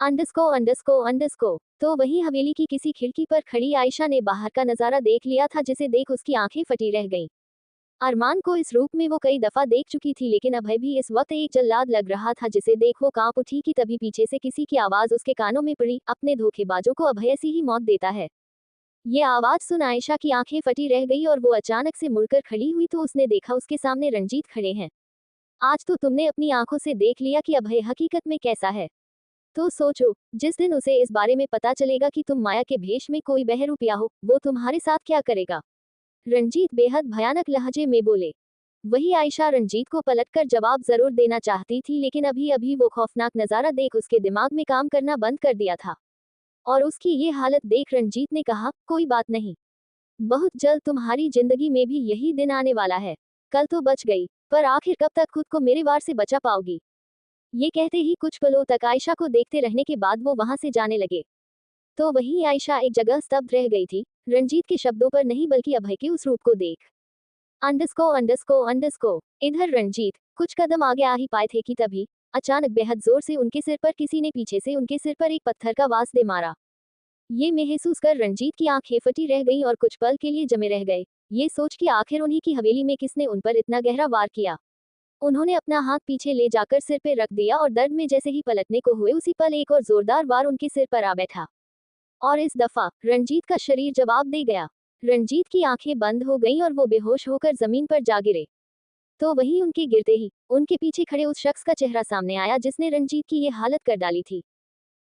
अंडरस्को। तो वहीं हवेली की किसी खिड़की पर खड़ी आयशा ने बाहर का नजारा देख लिया था, जिसे देख उसकी आंखें फटी रह गईं। अरमान को इस रूप में वो कई दफा देख चुकी थी, लेकिन अभय भी इस वक्त एक जल्लाद लग रहा था, जिसे देख वो कांप उठी कि तभी पीछे से किसी की आवाज उसके कानों में पड़ी, अपने धोखेबाजों को अभय ऐसी ही मौत देता है। ये आवाज सुन आयशा की आंखें फटी रह गई और वो अचानक से मुड़कर खड़ी हुई तो उसने देखा उसके सामने रंजीत खड़े हैं। आज तो तुमने अपनी आंखों से देख लिया कि अभय हकीकत में कैसा है। तो सोचो, जिस दिन उसे इस बारे में पता चलेगा कि तुम माया के भेष में कोई बहरूपिया हो, वो तुम्हारे साथ क्या करेगा। रंजीत बेहद भयानक लहजे में बोले। वही आयशा रंजीत को पलटकर जवाब जरूर देना चाहती थी, लेकिन अभी अभी वो खौफनाक नजारा देख उसके दिमाग में काम करना बंद कर दिया था। और उसकी ये हालत देख रंजीत ने कहा, कोई बात नहीं, बहुत जल्द तुम्हारी जिंदगी में भी यही दिन आने वाला है। कल तो बच गई, पर आखिर कब तक खुद को मेरे वार से बचा पाओगी। ये कहते ही कुछ पलों तक आयशा को देखते रहने के बाद वो वहां से जाने लगे। तो वहीं आयशा एक जगह स्तब्ध रह गई थी, रंजीत के शब्दों पर नहीं बल्कि अभय के उस रूप को देख। अंडरस्को। इधर रंजीत कुछ कदम आगे आ ही पाए थे कि तभी अचानक बेहद जोर से उनके सिर पर किसी ने पीछे से उनके सिर पर एक पत्थर का वार दे मारा। ये महसूस कर रंजीत की आंखें फटी रह गईं और कुछ पल के लिए जमे रह गए, ये सोच कि आखिर उन्हीं की हवेली में किसने उन पर इतना गहरा वार किया। उन्होंने अपना हाथ पीछे ले जाकर सिर पे रख दिया और दर्द में जैसे ही पलटने को हुए उसी पल एक और जोरदार वार उनके सिर पर आ बैठा। और इस दफा रंजीत का शरीर जवाब दे गया। रंजीत की आंखें बंद हो गईं और वो बेहोश होकर जमीन पर जा गिरे। तो वहीं उनके गिरते ही उनके पीछे खड़े उस शख्स का चेहरा सामने आया जिसने रंजीत की ये हालत कर डाली थी।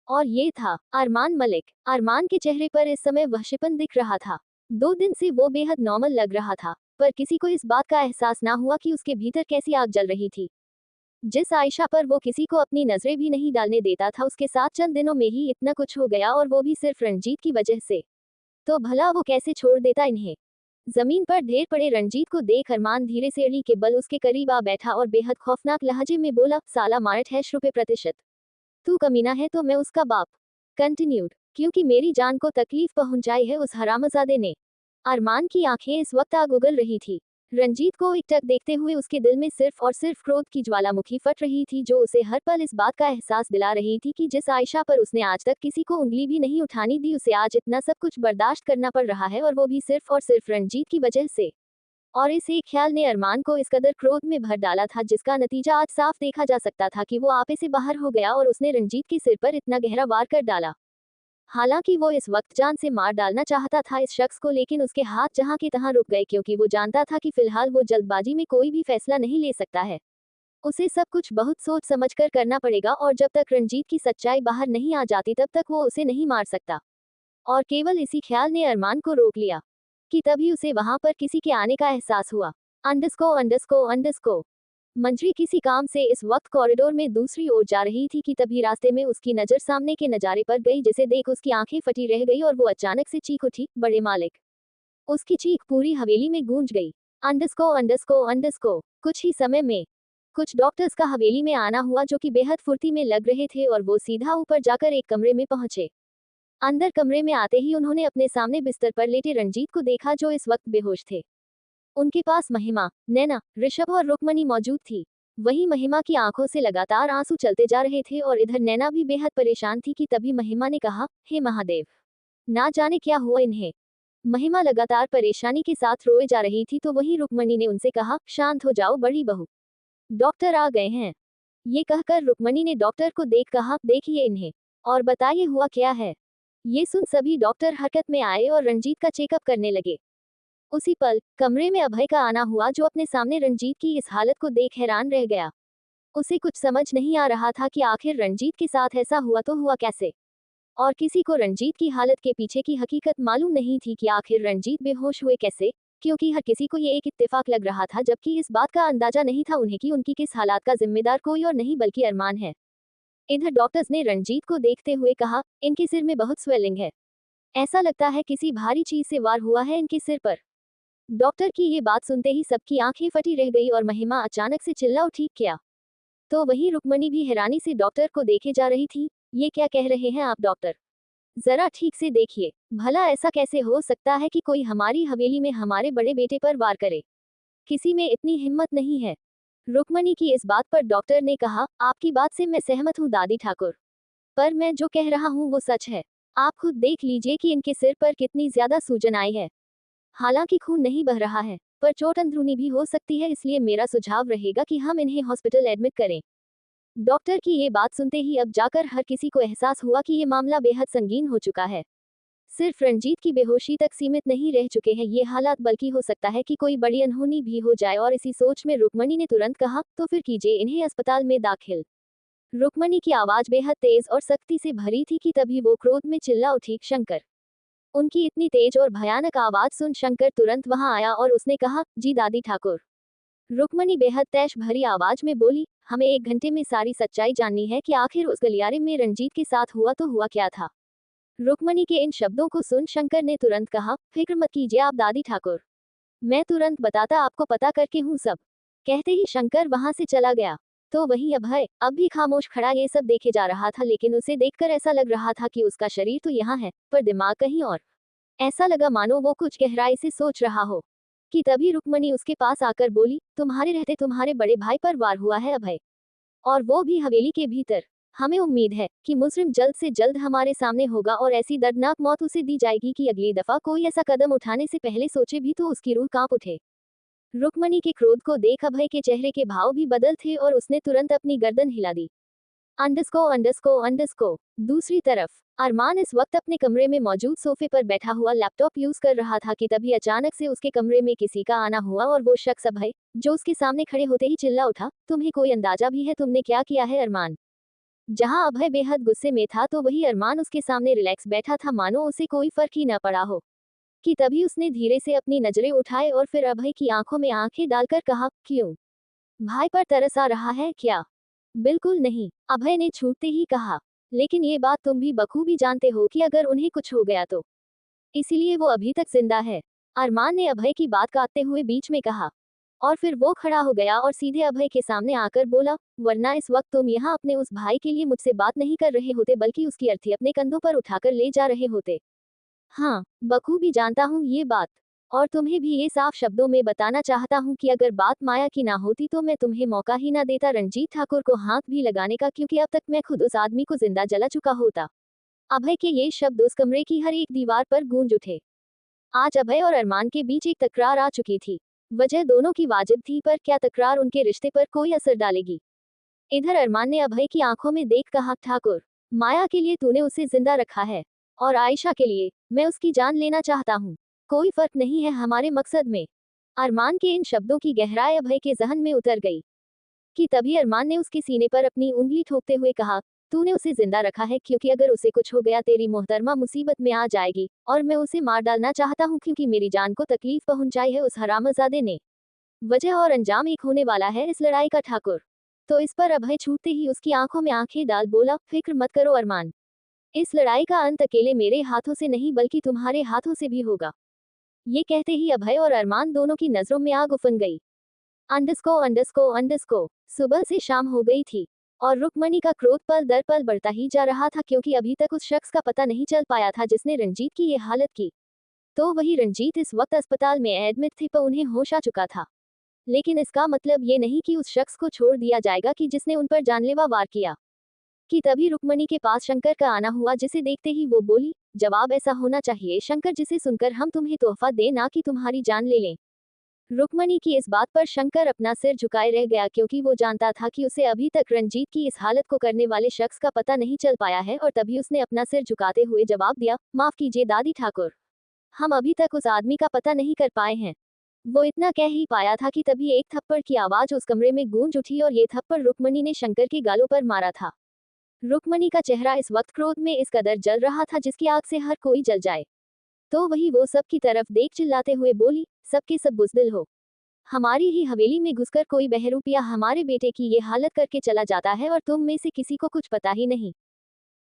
और ये था अरमान मलिक। अरमान के चेहरे पर इस समय वहशीपन दिख रहा था। 2 दिन से वो बेहद नॉर्मल लग रहा था, पर किसी को इस बात का एहसास ना हुआ कि उसके भीतर कैसी आग जल रही थी। जिस आयशा पर वो किसी को अपनी नजरें भी नहीं डालने देता था, उसके साथ चंद दिनों में ही इतना कुछ हो गया, और वो भी सिर्फ रंजीत की वजह से। तो भला वो कैसे छोड़ देता इन्हें। जमीन पर ढेर पड़े रंजीत को देख अरमान धीरे से एड़ी के बल उसके करीब आ बैठा और बेहद खौफनाक लहजे में बोला, साला मार्ट है ₹प्रतिशत। तू कमीना है तो मैं उसका बाप। कंटिन्यूड, क्योंकि मेरी जान को तकलीफ पहुंचाई है उस हरामजादे ने। अरमान की आंखें इस वक्त आग उगल रही थी। रंजीत को एकटक देखते हुए उसके दिल में सिर्फ और सिर्फ क्रोध की ज्वालामुखी फट रही थी, जो उसे हर पल इस बात का एहसास दिला रही थी कि जिस आयशा पर उसने आज तक किसी को उंगली भी नहीं उठानी दी, उसे आज इतना सब कुछ बर्दाश्त करना पड़ रहा है, और वो भी सिर्फ और सिर्फ रंजीत की वजह से। और इस एक ख्याल ने अरमान को इस कदर क्रोध में भर डाला था, जिसका नतीजा आज साफ देखा जा सकता था कि वो आपे से बाहर हो गया और उसने रंजीत के सिर पर इतना गहरा वार कर डाला। हालांकि वो इस वक्त जान से मार डालना चाहता था इस शख्स को, लेकिन उसके हाथ जहां के तहां रुक गए, क्योंकि वो जानता था कि फिलहाल वो जल्दबाजी में कोई भी फैसला नहीं ले सकता है। उसे सब कुछ बहुत सोच समझकर करना पड़ेगा, और जब तक रंजीत की सच्चाई बाहर नहीं आ जाती तब तक वो उसे नहीं मार सकता। और केवल इसी ख्याल ने अरमान को रोक लिया कि तभी उसे वहां पर किसी के आने का एहसास हुआ। अंडरस्को। मंजरी किसी काम से इस वक्त कॉरिडोर में दूसरी ओर जा रही थी कि तभी रास्ते में उसकी नजर सामने के नजारे पर गई, जिसे देख उसकी आंखें फटी रह गई और वो अचानक से चीख उठी, बड़े मालिक। उसकी चीख पूरी हवेली में गूंज गई। अंडरस्को। कुछ ही समय में कुछ डॉक्टर्स का हवेली में आना हुआ, जो कि बेहद फुर्ती में लग रहे थे, और वो सीधा ऊपर जाकर एक कमरे में पहुंचे। अंदर कमरे में आते ही उन्होंने अपने सामने बिस्तर पर लेटे रंजीत को देखा, जो इस वक्त बेहोश थे। उनके पास महिमा, नैना, ऋषभ और रुक्मणी मौजूद थी। वहीं महिमा की आंखों से लगातार आंसू चलते जा रहे थे, और इधर नैना भी बेहद परेशान थी कि तभी महिमा ने कहा, हे महादेव, ना जाने क्या हुआ इन्हें। महिमा लगातार परेशानी के साथ रोए जा रही थी, तो वहीं रुक्मणी ने उनसे कहा, शांत हो जाओ बड़ी बहू, डॉक्टर आ गए हैं। ये कहकर रुक्मणी ने डॉक्टर को देख कहा, देखिए इन्हें और बताइए हुआ क्या है। ये सुन सभी डॉक्टर हरकत में आए और रंजीत का चेकअप करने लगे। उसी पल कमरे में अभय का आना हुआ, जो अपने सामने रंजीत की इस हालत को देख हैरान रह गया। उसे कुछ समझ नहीं आ रहा था कि आखिर रंजीत के साथ ऐसा हुआ तो हुआ कैसे। और किसी को रंजीत की हालत के पीछे की हकीकत मालूम नहीं थी कि आखिर रंजीत बेहोश हुए कैसे, क्योंकि हर किसी को ये एक इत्तेफाक लग रहा था, जबकि इस बात का अंदाजा नहीं था उन्हें कि उनकी किस हालात का जिम्मेदार कोई और नहीं बल्कि अरमान है। इधर डॉक्टर्स ने रंजीत को देखते हुए कहा, इनके सिर में बहुत स्वेलिंग है, ऐसा लगता है किसी भारी चीज से वार हुआ है इनके सिर पर। डॉक्टर की ये बात सुनते ही सबकी आंखें फटी रह गई और महिमा अचानक से चिल्ला उठी, क्या। तो वहीं रुक्मणी भी हैरानी से डॉक्टर को देखे जा रही थी। ये क्या कह रहे हैं आप डॉक्टर, जरा ठीक से देखिए, भला ऐसा कैसे हो सकता है कि कोई हमारी हवेली में हमारे बड़े बेटे पर वार करे। किसी में इतनी हिम्मत नहीं है। रुक्मणी की इस बात पर डॉक्टर ने कहा, आपकी बात से मैं सहमत हूँ दादी ठाकुर। पर मैं जो कह रहा हूँ वो सच है। आप खुद देख लीजिए कि इनके सिर पर कितनी ज्यादा सूजन आई है। हालांकि खून नहीं बह रहा है, पर चोट अंदरूनी भी हो सकती है, इसलिए मेरा सुझाव रहेगा कि हम इन्हें हॉस्पिटल एडमिट करें। डॉक्टर की ये बात सुनते ही अब जाकर हर किसी को एहसास हुआ कि ये मामला बेहद संगीन हो चुका है। सिर्फ रंजीत की बेहोशी तक सीमित नहीं रह चुके हैं ये हालात, बल्कि हो सकता है कि कोई बड़ी अनहोनी भी हो जाए। और इसी सोच में रुक्मणी ने तुरंत कहा, तो फिर कीजिए इन्हें अस्पताल में दाखिल। रुक्मणी की आवाज बेहद तेज और सख्ती से भरी थी कि तभी वो क्रोध में चिल्ला उठी, शंकर। उनकी इतनी तेज और भयानक आवाज सुन शंकर तुरंत वहां आया और उसने कहा, जी दादी ठाकुर। रुक्मणी बेहद तैश भरी आवाज में बोली, हमें 1 घंटे में सारी सच्चाई जाननी है कि आखिर उस गलियारे में रंजीत के साथ हुआ तो हुआ क्या था। रुक्मणी के इन शब्दों को सुन शंकर ने तुरंत कहा, फिक्र मत कीजिए आप दादी ठाकुर, मैं तुरंत बताता आपको, पता करके हूँ सब। कहते ही शंकर वहां से चला गया। तो वहीं अभय अब भी खामोश खड़ा ये सब देखे जा रहा था, लेकिन उसे देखकर ऐसा लग रहा था कि उसका शरीर तो यहाँ है, पर दिमाग कहीं और। ऐसा लगा मानो वो कुछ गहराई से सोच रहा हो। कि तभी रुक्मणी उसके पास आकर बोली, तुम्हारे रहते तुम्हारे बड़े भाई पर वार हुआ है अभय, और वो भी हवेली के भीतर। हमें उम्मीद है कि मुजरिम जल्द से जल्द हमारे सामने होगा और ऐसी दर्दनाक मौत उसे दी जाएगी कि अगली दफा कोई ऐसा कदम उठाने से पहले सोचे भी तो उसकी रूह कांप उठे। रुक्मणी के क्रोध को देख अभय के चेहरे के भाव भी बदल थे और उसने तुरंत अपनी गर्दन हिला दी। अंडस्को अंडस्को अंडस्को। दूसरी तरफ अरमान इस वक्त अपने कमरे में मौजूद सोफे पर बैठा हुआ लैपटॉप यूज कर रहा था कि तभी अचानक से उसके कमरे में किसी का आना हुआ और वो शख्स अभय, जो उसके सामने खड़े होते ही चिल्ला उठा, तुम्हें कोई अंदाजा भी है तुमने क्या किया है अरमान। जहां अभय बेहद गुस्से में था तो वही अरमान उसके सामने रिलैक्स बैठा था, मानो उसे कोई फर्क ही न पड़ा हो। कि तभी उसने धीरे से अपनी नजरें उठाए और फिर अभय की आंखों में आंखें डालकर कहा, क्यों, भाई पर तरस आ रहा है क्या। बिल्कुल नहीं, अभय ने छूटते ही कहा, लेकिन ये बात तुम भी बखूबी जानते हो कि अगर उन्हें कुछ हो गया तो इसीलिए वो अभी तक जिंदा है। अरमान ने अभय की बात काटते हुए बीच में कहा। और फिर वो खड़ा हो गया और सीधे अभय के सामने आकर बोला, वरना इस वक्त तुम यहाँ अपने उस भाई के लिए मुझसे बात नहीं कर रहे होते, बल्कि उसकी अर्थी अपने कंधों पर उठाकर ले जा रहे होते। हाँ, बखूबी जानता हूँ ये बात। और तुम्हें भी ये साफ शब्दों में बताना चाहता हूँ कि अगर बात माया की ना होती तो मैं तुम्हें मौका ही ना देता रंजीत ठाकुर को हाथ भी लगाने का, क्योंकि अब तक मैं खुद उस आदमी को जिंदा जला चुका होता। अभय के ये शब्द उस कमरे की हर एक दीवार पर गूंज उठे। आज अभय और अरमान के बीच एक तकरार आ चुकी थी। वजह दोनों की वाजिब थी, पर क्या तकरार उनके रिश्ते पर कोई असर डालेगी। इधर अरमान ने अभय की आंखों में देख कहा, ठाकुर, माया के लिए तूने उसे जिंदा रखा है, और आयशा के लिए मैं उसकी जान लेना चाहता हूँ। कोई फर्क नहीं है हमारे मकसद में। अरमान के इन शब्दों की गहराई अभय के जहन में उतर गई। कि तभी अरमान ने उसके सीने पर अपनी उंगली ठोकते हुए कहा, तूने उसे जिंदा रखा है क्योंकि अगर उसे कुछ हो गया तेरी मोहतरमा मुसीबत में आ जाएगी, और मैं उसे मार डालना चाहता हूँ क्योंकि मेरी जान को तकलीफ पहुंचाई है उस हरामजादे ने। वजह और अंजाम एक होने वाला है इस लड़ाई का ठाकुर। तो इस पर अभय छूटते ही उसकी आंखों में आंखें डाल बोला, फिक्र मत करो अरमान, इस लड़ाई का अंत अकेले मेरे हाथों से नहीं बल्कि तुम्हारे हाथों से भी होगा। ये कहते ही अभय और अरमान दोनों की नजरों में आग उफन गई। अंडस्को अंडस्को अंडस्को। सुबह से शाम हो गई थी और रुक्मणी का क्रोध पल दर पल बढ़ता ही जा रहा था, क्योंकि अभी तक उस शख्स का पता नहीं चल पाया था जिसने रंजीत की ये हालत की। तो वही रंजीत इस वक्त अस्पताल में एडमिट थे, पर उन्हें होश आ चुका था। लेकिन इसका मतलब ये नहीं कि उस शख्स को छोड़ दिया जाएगा कि जिसने उन पर जानलेवा वार किया। कि तभी रुक्मणी के पास शंकर का आना हुआ, जिसे देखते ही वो बोली, जवाब ऐसा होना चाहिए शंकर जिसे सुनकर हम तुम्हें तोहफा दें, ना कि तुम्हारी जान ले लें। रुक्मणी की इस बात पर शंकर अपना सिर झुकाए रह गया, क्योंकि वो जानता था कि उसे अभी तक रंजीत की इस हालत को करने वाले शख्स का पता नहीं चल पाया है। और तभी उसने अपना सिर झुकाते हुए जवाब दिया, माफ कीजिए दादी ठाकुर, हम अभी तक उस आदमी का पता नहीं कर पाए हैं। वो इतना कह ही पाया था कि तभी एक थप्पड़ की आवाज उस कमरे में गूंज उठी और ये थप्पड़ रुक्मणी ने शंकर के गालों पर मारा था। रुक्मणी का चेहरा इस वक्त क्रोध में इस कदर जल रहा था जिसकी आग से हर कोई जल जाए। तो वही वो सब की तरफ देख चिल्लाते हुए बोली, सबके सब बुजदिल हो, हमारी ही हवेली में घुसकर कोई बहरूपिया हमारे बेटे की ये हालत करके चला जाता है और तुम में से किसी को कुछ पता ही नहीं।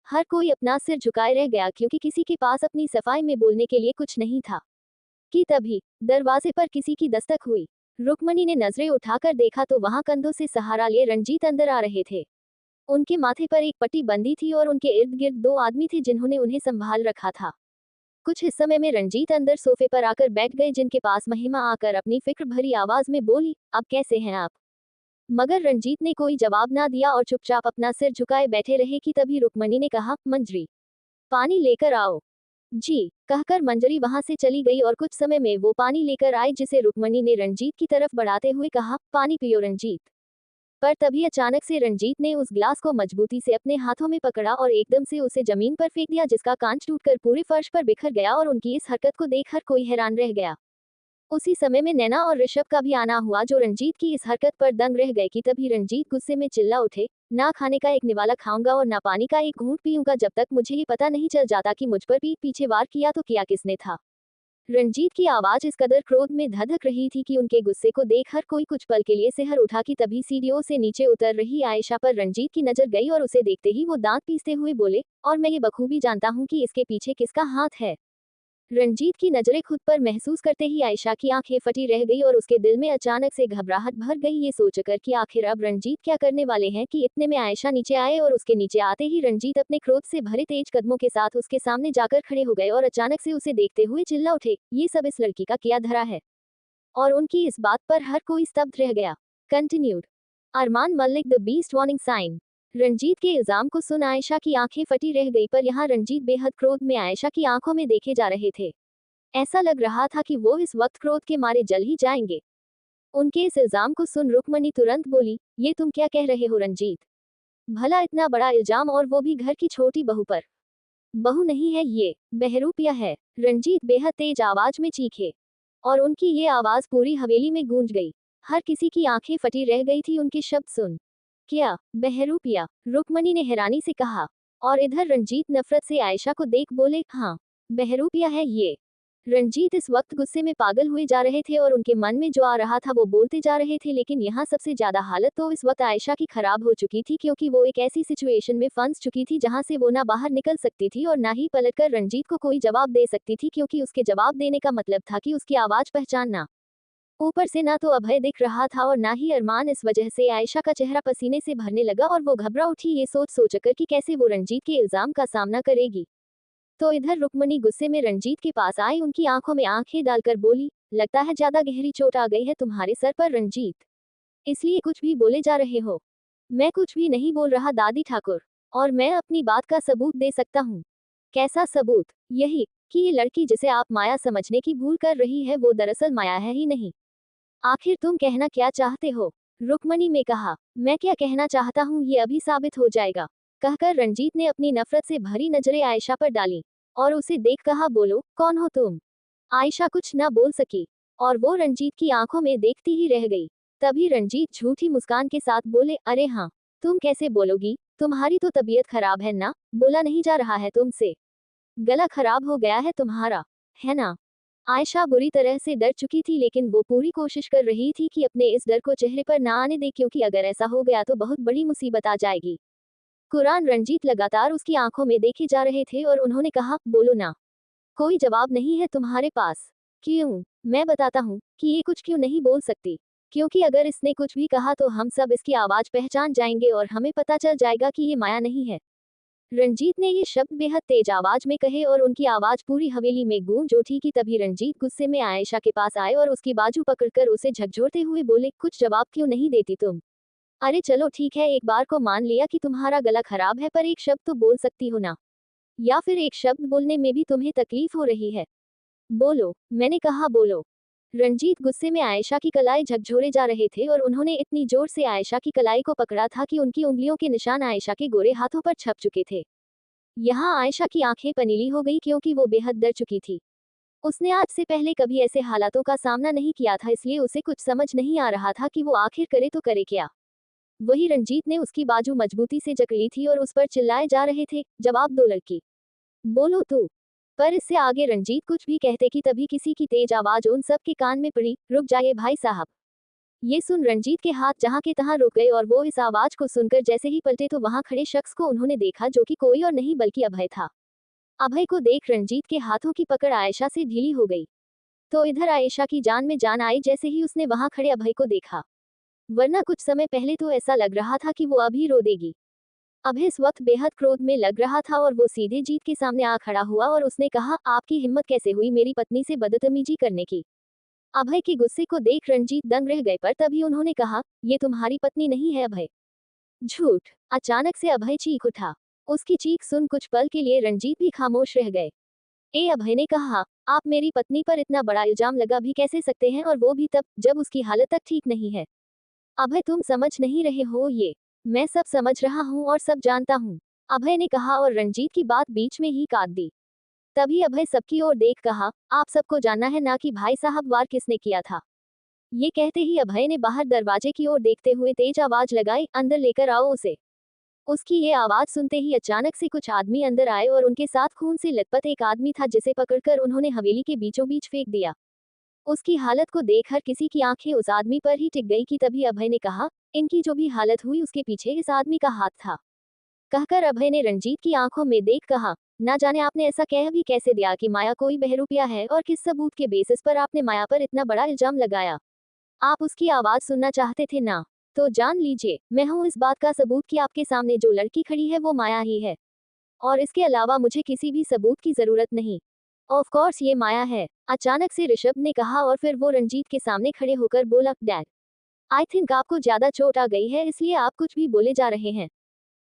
हर कोई अपना सिर झुकाए रह गया, क्योंकि किसी के पास अपनी सफाई में बोलने के लिए कुछ नहीं था। कि तभी दरवाजे पर किसी की दस्तक हुई। रुक्मणी ने नजरें उठाकर देखा तो वहां कंधों से सहारा लिए रंजीत अंदर आ रहे थे। उनके माथे पर एक पट्टी बंदी थी और उनके इर्द गिर्द 2 आदमी थे जिन्होंने उन्हें संभाल रखा था। कुछ इस समय में रंजीत अंदर सोफे पर आकर बैठ गए, जिनके पास महिमा आकर अपनी फिक्र भरी आवाज में बोली, अब कैसे हैं आप। मगर रंजीत ने कोई जवाब ना दिया और चुपचाप अपना सिर झुकाए बैठे रहे कि तभी रुक्मणी ने कहा, मंजरी, पानी लेकर आओ। जी, कहकर मंजरी वहां से चली गई और कुछ समय में वो पानी लेकर आई जिसे रुक्मणी ने रंजीत की तरफ बढ़ाते हुए कहा, पानी पियो रंजीत। पर तभी अचानक से रंजीत ने उस ग्लास को मजबूती से अपने हाथों में पकड़ा और एकदम से उसे जमीन पर फेंक दिया जिसका कांच टूटकर पूरे फर्श पर बिखर गया और उनकी इस हरकत को देख हर कोई हैरान रह गया। उसी समय में नैना और ऋषभ का भी आना हुआ जो रंजीत की इस हरकत पर दंग रह गए कि तभी रंजीत गुस्से में चिल्ला उठे, ना खाने का एक निवाला खाऊंगा और ना पानी का एक घूंट पीऊंगा जब तक मुझे ये पता नहीं चल जाता कि मुझ पर पीठ पीछे वार किया तो किया किसने था। रंजीत की आवाज इस कदर क्रोध में धधक रही थी कि उनके गुस्से को देख हर कोई कुछ पल के लिए सिहर उठा कि तभी सीढ़ियों से नीचे उतर रही आयशा पर रंजीत की नजर गई और उसे देखते ही वो दांत पीसते हुए बोले, और मैं ये बखूबी जानता हूँ कि इसके पीछे किसका हाथ है। रंजीत की नजरें खुद पर महसूस करते ही आयशा की आंखें फटी रह गई और उसके दिल में अचानक से घबराहट भर गई ये सोचकर कि आखिर अब रंजीत क्या करने वाले हैं कि इतने में आयशा नीचे आए और उसके नीचे आते ही रंजीत अपने क्रोध से भरे तेज कदमों के साथ उसके सामने जाकर खड़े हो गए और अचानक से उसे देखते हुए चिल्ला उठे, ये सब इस लड़की का किया धरा है। और उनकी इस बात पर हर कोई स्तब्ध रह गया। Continued. Armaan Malik the beast warning sign. Ranjit के इल्जाम को सुन आयशा की आंखें फटी रह गई पर यहाँ रंजीत बेहद क्रोध में आयशा की आंखों में देखे जा रहे थे। ऐसा लग रहा था कि वो इस वक्त क्रोध के मारे जल ही जाएंगे। उनके इस इल्जाम को सुन रुक्मणी तुरंत बोली, ये तुम क्या कह रहे हो रंजीत? भला इतना बड़ा इल्जाम और वो भी घर की छोटी बहू पर। बहू नहीं है ये, बहरूपिया है। रंजीत बेहद तेज आवाज में चीखे और उनकी ये आवाज पूरी हवेली में गूंज गई। हर किसी की आंखें फटी रह गई थी उनके शब्द सुन। क्या बहरूपिया? रुक्मणी ने हैरानी से कहा। और इधर रंजीत नफरत से आयशा को देख बोले, हाँ बहरूपिया है ये। रंजीत इस वक्त गुस्से में पागल हुए जा रहे थे और उनके मन में जो आ रहा था वो बोलते जा रहे थे लेकिन यहाँ सबसे ज्यादा हालत तो इस वक्त आयशा की खराब हो चुकी थी क्योंकि वो एक ऐसी सिचुएशन में फंस चुकी थी जहाँ से वो ना बाहर निकल सकती थी और ना ही पलटकर रंजीत को कोई जवाब दे सकती थी क्योंकि उसके जवाब देने का मतलब था कि उसकी आवाज पहचानना। ऊपर से ना तो अभय दिख रहा था और ना ही अरमान। इस वजह से आयशा का चेहरा पसीने से भरने लगा और वो घबरा उठी ये सोच सोचकर कि कैसे वो रंजीत के इल्जाम का सामना करेगी। तो इधर रुक्मणी गुस्से में रंजीत के पास आई, उनकी आंखों में आंखें डालकर बोली, लगता है ज्यादा गहरी चोट आ गई है तुम्हारे सर पर रंजीत, इसलिए कुछ भी बोले जा रहे हो। मैं कुछ भी नहीं बोल रहा दादी ठाकुर, और मैं अपनी बात का सबूत दे सकता हूँ। कैसा सबूत? यही कि ये लड़की जिसे आप माया समझने की भूल कर रही है वो दरअसल माया है ही नहीं। आखिर तुम कहना क्या चाहते हो? रुक्मणी ने कहा। मैं क्या कहना चाहता हूँ ये अभी साबित हो जाएगा, कहकर रंजीत ने अपनी नफरत से भरी नजरें आयशा पर डाली और उसे देख कहा, बोलो कौन हो तुम? आयशा कुछ न बोल सकी और वो रंजीत की आंखों में देखती ही रह गई। तभी रंजीत झूठी मुस्कान के साथ बोले, अरे हाँ, तुम कैसे बोलोगी? तुम्हारी तो तबीयत खराब है ना, बोला नहीं जा रहा है तुमसे? गला खराब हो गया है तुम्हारा, है ना? आयशा बुरी तरह से डर चुकी थी लेकिन वो पूरी कोशिश कर रही थी कि अपने इस डर को चेहरे पर ना आने दे क्योंकि अगर ऐसा हो गया तो बहुत बड़ी मुसीबत आ जाएगी। कुरान रंजीत लगातार उसकी आंखों में देखे जा रहे थे और उन्होंने कहा, बोलो ना, कोई जवाब नहीं है तुम्हारे पास? क्यों? मैं बताता हूँ कि ये कुछ क्यों नहीं बोल सकती, क्योंकि अगर इसने कुछ भी कहा तो हम सब इसकी आवाज पहचान जाएंगे और हमें पता चल जाएगा कि ये माया नहीं है। रंजीत ने ये शब्द बेहद तेज आवाज में कहे और उनकी आवाज पूरी हवेली में गूंज उठी कि तभी रंजीत गुस्से में आयशा के पास आए और उसकी बाजू पकड़कर उसे झकझोरते हुए बोले, कुछ जवाब क्यों नहीं देती तुम? अरे चलो ठीक है, एक बार को मान लिया कि तुम्हारा गला खराब है पर एक शब्द तो बोल सकती हो ना, या फिर एक शब्द बोलने में भी तुम्हें तकलीफ हो रही है? बोलो, मैंने कहा बोलो। रंजीत गुस्से में आयशा की कलाई झकझोरे जा रहे थे और उन्होंने इतनी जोर से आयशा की कलाई को पकड़ा था कि उनकी उंगलियों के निशान आयशा के गोरे हाथों पर छप चुके थे। यहाँ आयशा की आंखें पनीली हो गई क्योंकि वो बेहद डर चुकी थी। उसने आज से पहले कभी ऐसे हालातों का सामना नहीं किया था इसलिए उसे कुछ समझ नहीं आ रहा था कि वो आखिर करे तो करे क्या। वही रंजीत ने उसकी बाजू मजबूती से जकड़ ली थी और उस पर चिल्लाए जा रहे थे, जवाब दो लड़की, बोलो तू। पर इससे आगे रंजीत कुछ भी कहते कि तभी किसी की तेज आवाज उन सब के कान में पड़ी, रुक जाइए भाई साहब। ये सुन रंजीत के हाथ जहां के तहां रुक गए और वो इस आवाज को सुनकर जैसे ही पलटे तो वहां खड़े शख्स को उन्होंने देखा जो कि कोई और नहीं बल्कि अभय था। अभय को देख रंजीत के हाथों की पकड़ आयशा से ढीली हो गई। तो इधर आयशा की जान में जान आई जैसे ही उसने वहां खड़े अभय को देखा, वरना कुछ समय पहले तो ऐसा लग रहा था कि वो अभी रो देगी। अभय इस वक्त बेहद क्रोध में लग रहा था और वो सीधे जीत के सामने आ खड़ा हुआ और उसने कहा, आपकी हिम्मत कैसे हुई मेरी पत्नी से बदतमीजी करने की? अभय के गुस्से को देख रंजीत दंग रह गए, पर तभी उन्होंने कहा, ये तुम्हारी पत्नी नहीं है अभय। झूठ। अचानक से अभय चीख उठा। उसकी चीख सुन कुछ पल के लिए रंजीत भी खामोश रह गए। अभय ने कहा, आप मेरी पत्नी पर इतना बड़ा इल्जाम लगा भी कैसे सकते हैं, और वो भी तब जब उसकी हालत तक ठीक नहीं है। अभय तुम समझ नहीं रहे हो ये। मैं सब समझ रहा हूँ और सब जानता हूँ, अभय ने कहा और रंजीत की बात बीच में ही काट दी। तभी अभय सबकी ओर देख कहा, आप सबको जानना है ना कि भाई साहब वार किसने किया था। ये कहते ही अभय ने बाहर दरवाजे की ओर देखते हुए तेज आवाज लगाई, अंदर लेकर आओ उसे। उसकी ये आवाज सुनते ही अचानक से कुछ आदमी अंदर आए और उनके साथ खून से लथपथ एक आदमी था, जिसे पकड़कर उन्होंने हवेली के बीचों बीच फेंक दिया। उसकी हालत को देख हर किसी की आंखें उस आदमी पर ही टिक गई कि तभी अभय ने कहा, इनकी जो भी हालत हुई उसके पीछे इस आदमी का हाथ था। कहकर अभय ने रंजीत की आंखों में देख कहा, ना जाने आपने ऐसा कह भी कैसे दिया कि माया कोई बहरूपिया है, और किस सबूत के बेसिस पर आपने माया पर इतना बड़ा इल्जाम लगाया। आप उसकी आवाज सुनना चाहते थे ना? तो जान लीजिए, मैं हूँ इस बात का सबूत कि आपके सामने जो लड़की खड़ी है वो माया ही है। और इसके अलावा मुझे किसी भी सबूत की जरूरत नहीं। ऑफ कोर्स ये माया है। अचानक से ऋषभ ने कहा और फिर वो रंजीत के सामने खड़े होकर बोला, डैड, आई थिंक आपको ज्यादा चोट आ गई है, इसलिए आप कुछ भी बोले जा रहे हैं।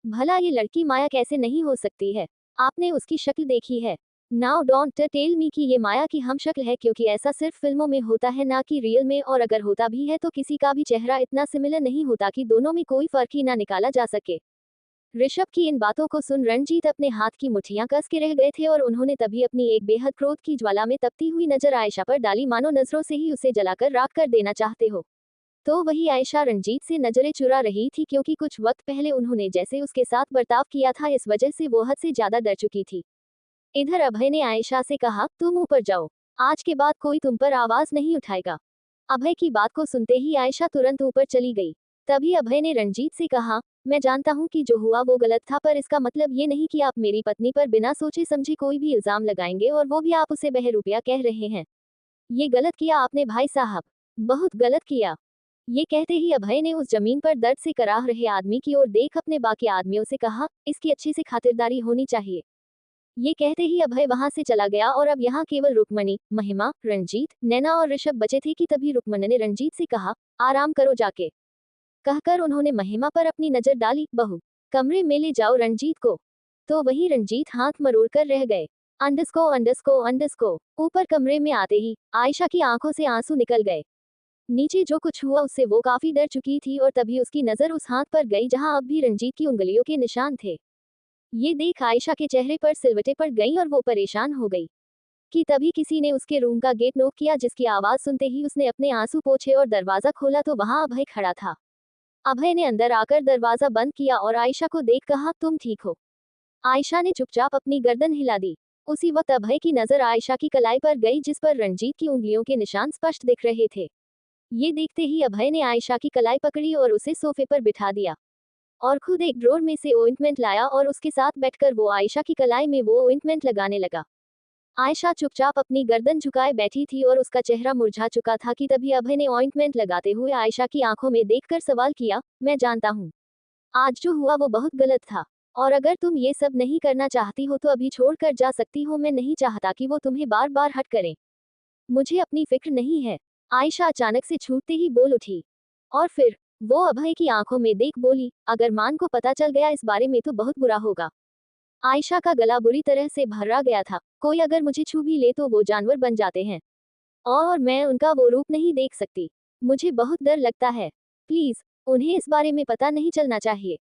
भला ये लड़की माया कैसे नहीं हो सकती है? आपने उसकी शक्ल देखी है। नाउ डोंट टेल मी कि ये माया की हम शक्ल है, क्योंकि ऐसा सिर्फ फिल्मों में होता है, ना कि रियल में, और अगर होता भी है तो किसी का भी चेहरा इतना सिमिलर नहीं होता कि दोनों में कोई फर्क ही ना निकाला जा सके। ऋषभ की इन बातों को सुन रंजीत अपने हाथ की मुठ्ठियां कस के रह गए थे, और उन्होंने तभी अपनी एक बेहद क्रोध की ज्वाला में तपती हुई नजर आयशा पर डाली, मानो नजरों से ही उसे जलाकर राख कर देना चाहते हो। तो वही आयशा रंजीत से नजरें चुरा रही थी, क्योंकि कुछ वक्त पहले उन्होंने जैसे उसके साथ बर्ताव किया था, इस वजह से वो हद से ज्यादा डर चुकी थी। इधर अभय ने आयशा से कहा, तुम ऊपर जाओ, आज के बाद कोई तुम पर आवाज नहीं उठाएगा। अभय की बात को सुनते ही आयशा तुरंत ऊपर चली गई। तभी अभय ने रंजीत से कहा, मैं जानता हूँ कि जो हुआ वो गलत था, पर इसका मतलब ये नहीं कि आप मेरी पत्नी पर बिना सोचे समझे कोई भी इल्जाम लगाएंगे, और वो भी आप उसे बहरूपिया कह रहे हैं। ये गलत किया आपने भाई साहब, बहुत गलत किया। ये कहते ही अभय ने उस जमीन पर दर्द से कराह रहे आदमी की ओर देख अपने बाकी आदमियों से कहा, इसकी अच्छी से खातिरदारी होनी चाहिए। ये कहते ही अभय वहां से चला गया, और अब यहाँ केवल रुक्मणी, महिमा, रंजीत, नैना और ऋषभ बचे थे कि तभी रुक्मणी ने रंजीत से कहा, आराम करो जाके। कहकर उन्होंने महिमा पर अपनी नजर डाली, बहू, कमरे में ले जाओ रंजीत को। तो वही रंजीत हाथ मरोड़ कर रह गए। अंडस्को अंडस्को अंडस्को। ऊपर कमरे में आते ही आयशा की आंखों से आंसू निकल गए। नीचे जो कुछ हुआ उससे वो काफी डर चुकी थी, और तभी उसकी नजर उस हाथ पर गई जहां अब भी रंजीत की उंगलियों के निशान थे। ये देख आयशा के चेहरे पर सिलवटें पड़ गईं और वो परेशान हो गई कि तभी किसी ने उसके रूम का गेट नॉक किया, जिसकी आवाज सुनते ही उसने अपने आंसू पोंछे और दरवाजा खोला तो वहां अभय खड़ा था। अभय ने अंदर आकर दरवाजा बंद किया और आयशा को देख कहा, तुम ठीक हो? आयशा ने चुपचाप अपनी गर्दन हिला दी। उसी वक्त अभय की नजर आयशा की कलाई पर गई, जिस पर रंजीत की उंगलियों के निशान स्पष्ट दिख रहे थे। ये देखते ही अभय ने आयशा की कलाई पकड़ी और उसे सोफे पर बिठा दिया, और खुद एक ड्रॉर में से ऑइंटमेंट लाया और उसके साथ बैठकर वो आयशा की कलाई में वो ऑइंटमेंट लगाने लगा। आयशा चुपचाप अपनी गर्दन झुकाए बैठी थी और उसका चेहरा मुरझा चुका था कि तभी अभय ने ऑइंटमेंट लगाते हुए आयशा की आंखों में देखकर सवाल किया, मैं जानता हूँ आज जो हुआ वो बहुत गलत था, और अगर तुम ये सब नहीं करना चाहती हो तो अभी छोड़ कर जा सकती हो, मैं नहीं चाहता कि वो तुम्हें बार बार हट करें। मुझे अपनी फिक्र नहीं है। आयशा अचानक से छूटते ही बोल उठी, और फिर वो अभय की आंखों में देख बोली, अगर मान को पता चल गया इस बारे में तो बहुत बुरा होगा। आयशा का गला बुरी तरह से भर्रा गया था। कोई अगर मुझे छू भी ले तो वो जानवर बन जाते हैं, और मैं उनका वो रूप नहीं देख सकती। मुझे बहुत डर लगता है। प्लीज, उन्हें इस बारे में पता नहीं चलना चाहिए।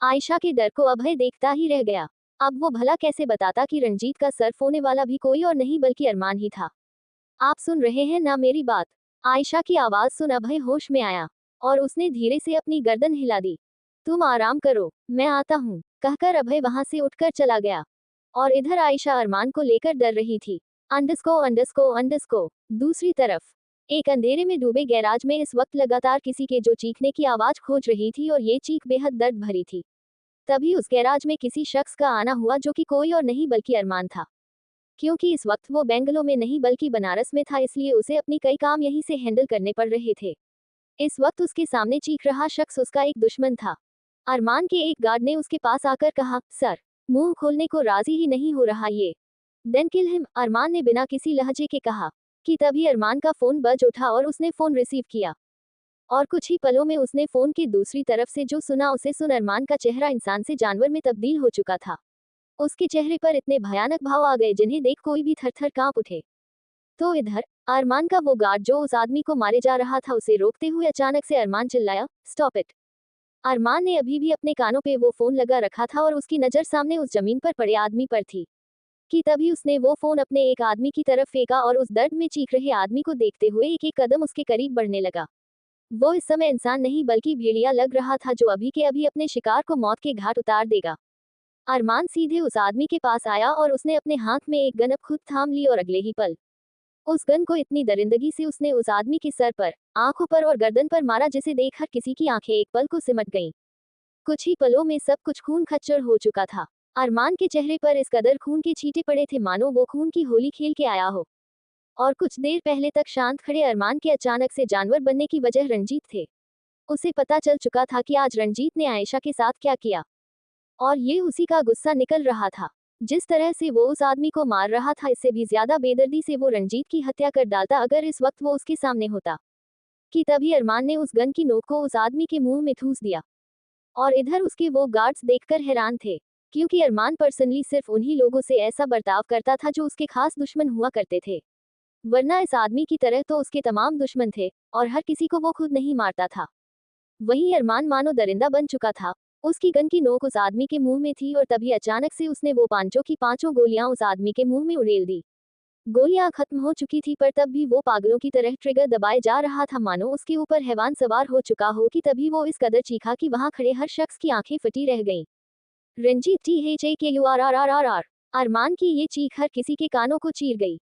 आयशा के डर को अभय देखता ही रह गया। अब वो भला कैसे बताता कि रंजीत का सर्फ होने वाला भी कोई और नहीं बल्कि अरमान ही था। आप सुन रहे हैं ना मेरी बात? आयशा की आवाज सुन अभय होश में आया, और उसने धीरे से अपनी गर्दन हिला दी। तुम आराम करो, मैं आता हूँ, कहकर अभय वहां से उठकर चला गया। और इधर आयशा अरमान को लेकर डर रही थी। अंडस्को अंडस्को अंडस्को। दूसरी तरफ एक अंधेरे में डूबे गैराज में इस वक्त लगातार किसी के जो चीखने की आवाज खोज रही थी, और ये चीख बेहद दर्द भरी थी। तभी उस गैराज में किसी शख्स का आना हुआ, जो कि कोई और नहीं बल्कि अरमान था। क्योंकि इस वक्त वो बेंगलोर में नहीं बल्कि बनारस में था, इसलिए उसे अपनी कई काम यहीं से हैंडल करने पड़ रहे थे। इस वक्त उसके सामने चीख रहा शख्स उसका एक दुश्मन था। अरमान के एक गार्ड ने उसके पास आकर कहा, सर, मुंह खोलने को राजी ही नहीं हो रहा ये। देन किल हिम, अरमान ने बिना किसी लहजे के कहा। कि तभी अरमान का फोन बज उठा और उसने फोन रिसीव किया। और कुछ ही पलों में उसने फोन के दूसरी तरफ से जो सुना उसे सुन अरमान का चेहरा इंसान से जानवर में तब्दील हो चुका था। उसके चेहरे पर इतने भयानक भाव आ गए जिन्हें देख कोई भी थर-थर कांप उठे। तो इधर अरमान का वो गार्ड जो उस आदमी को मारे जा रहा था उसे रोकते हुए अचानक से अरमान चिल्लाया, स्टॉप इट। अरमान ने अभी भी अपने कानों पे वो फोन लगा रखा था और उसकी नजर सामने उस जमीन पर पड़े आदमी पर थी कि तभी उसने वो फोन अपने एक आदमी की तरफ फेंका और उस दर्द में चीख रहे आदमी को देखते हुए एक एक कदम उसके करीब बढ़ने लगा। वो इस समय इंसान नहीं बल्कि भेड़िया लग रहा था जो अभी के अभी अपने शिकार को मौत के घाट उतार देगा। अरमान सीधे उस आदमी के पास आया और उसने अपने हाथ में एक गन अब खुद थाम ली और अगले ही पल उस गन को इतनी दरिंदगी से उसने उस आदमी के सर पर, आंखों पर और गर्दन पर मारा जिसे देख हर किसी की आंखें एक पल को सिमट गईं। कुछ ही पलों में सब कुछ खून खच्चर हो चुका था। अरमान के चेहरे पर इस कदर खून के छींटे पड़े थे मानो वो खून की होली खेल के आया हो। और कुछ देर पहले तक शांत खड़े अरमान के अचानक से जानवर बनने की वजह रंजीत थे। उसे पता चल चुका था कि आज रंजीत ने आयशा के साथ क्या किया और ये उसी का गुस्सा निकल रहा था। जिस तरह से वो उस आदमी को मार रहा था इससे भी ज्यादा बेदर्दी से वो रंजीत की हत्या कर डालता अगर इस वक्त वो उसके सामने होता। कि तभी अरमान ने उस गन की नोक को उस आदमी के मुंह में ठूस दिया। और इधर उसके वो गार्ड्स देखकर हैरान थे क्योंकि अरमान पर्सनली सिर्फ उन्हीं लोगों से ऐसा बर्ताव करता था जो उसके खास दुश्मन हुआ करते थे, वरना इस आदमी की तरह तो उसके तमाम दुश्मन थे और हर किसी को वो खुद नहीं मारता था। वहीं अरमान मानो दरिंदा बन चुका था। उसकी गन की नोक उस आदमी के मुंह में थी और तभी अचानक से उसने वो पांचों की पांचों गोलियां उस आदमी के मुंह में उड़ेल दी। गोलियां खत्म हो चुकी थी पर तब भी वो पागलों की तरह ट्रिगर दबाए जा रहा था मानो उसके ऊपर हैवान सवार हो चुका हो कि तभी वो इस कदर चीखा कि वहां खड़े हर शख्स की आंखें फटी रह गईं। रंजीत THAKURRRR। अरमान की ये चीख हर किसी के कानों को चीर गई।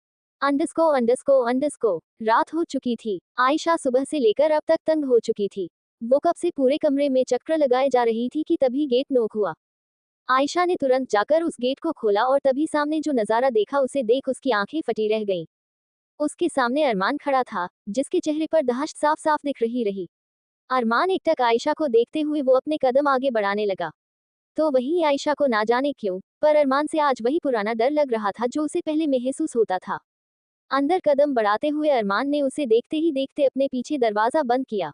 अंडरस्को रात हो चुकी थी। आयशा सुबह से लेकर अब तक तंग हो चुकी थी। वो कब से पूरे कमरे में चक्कर लगाए जा रही थी कि तभी गेट नॉक हुआ। आयशा ने तुरंत जाकर उस गेट को खोला और तभी सामने जो नजारा देखा उसे देख उसकी आंखें फटी रह गईं। उसके सामने अरमान खड़ा था जिसके चेहरे पर दहशत साफ साफ दिख रही। अरमान एकटक आयशा को देखते हुए वो अपने कदम आगे बढ़ाने लगा। तो वहीं आयशा को ना जाने क्यों पर अरमान से आज वही पुराना डर लग रहा था जो उसे पहले महसूस होता था। अंदर कदम बढ़ाते हुए अरमान ने उसे देखते ही देखते अपने पीछे दरवाजा बंद किया।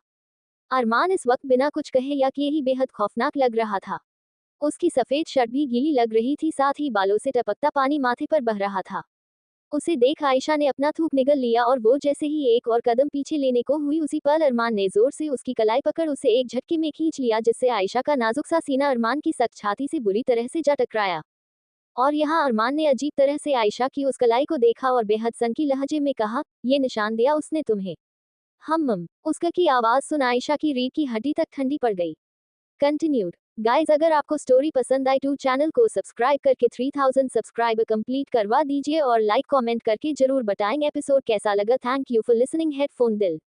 अरमान इस वक्त बिना कुछ कहे या किए ही बेहद खौफनाक लग रहा था। उसकी सफेद शर्ट भी गीली लग रही थी, साथ ही बालों से टपकता पानी माथे पर बह रहा था। उसे देख आयशा ने अपना थूक निगल लिया और वो जैसे ही एक और कदम पीछे लेने को हुई उसी पल अरमान ने जोर से उसकी कलाई पकड़ उसे एक झटके में खींच लिया जिससे आयशा का नाजुक सा सीना अरमान की सख्त छाती से बुरी तरह से जा टकराया। और यहाँ अरमान ने अजीब तरह से आयशा की उस कलाई को देखा और बेहद सनकी लहजे में कहा, ये निशान दिया उसने तुम्हें? उसका की आवाज सुन आयशा की रीढ़ की हड्डी तक ठंडी पड़ गई। कंटिन्यूड। गाइज अगर आपको स्टोरी पसंद आई तो चैनल को सब्सक्राइब करके 3000 सब्सक्राइबर कंप्लीट करवा दीजिए और लाइक कमेंट करके जरूर बताएं एपिसोड कैसा लगा। Thank you for listening. Headphone दिल।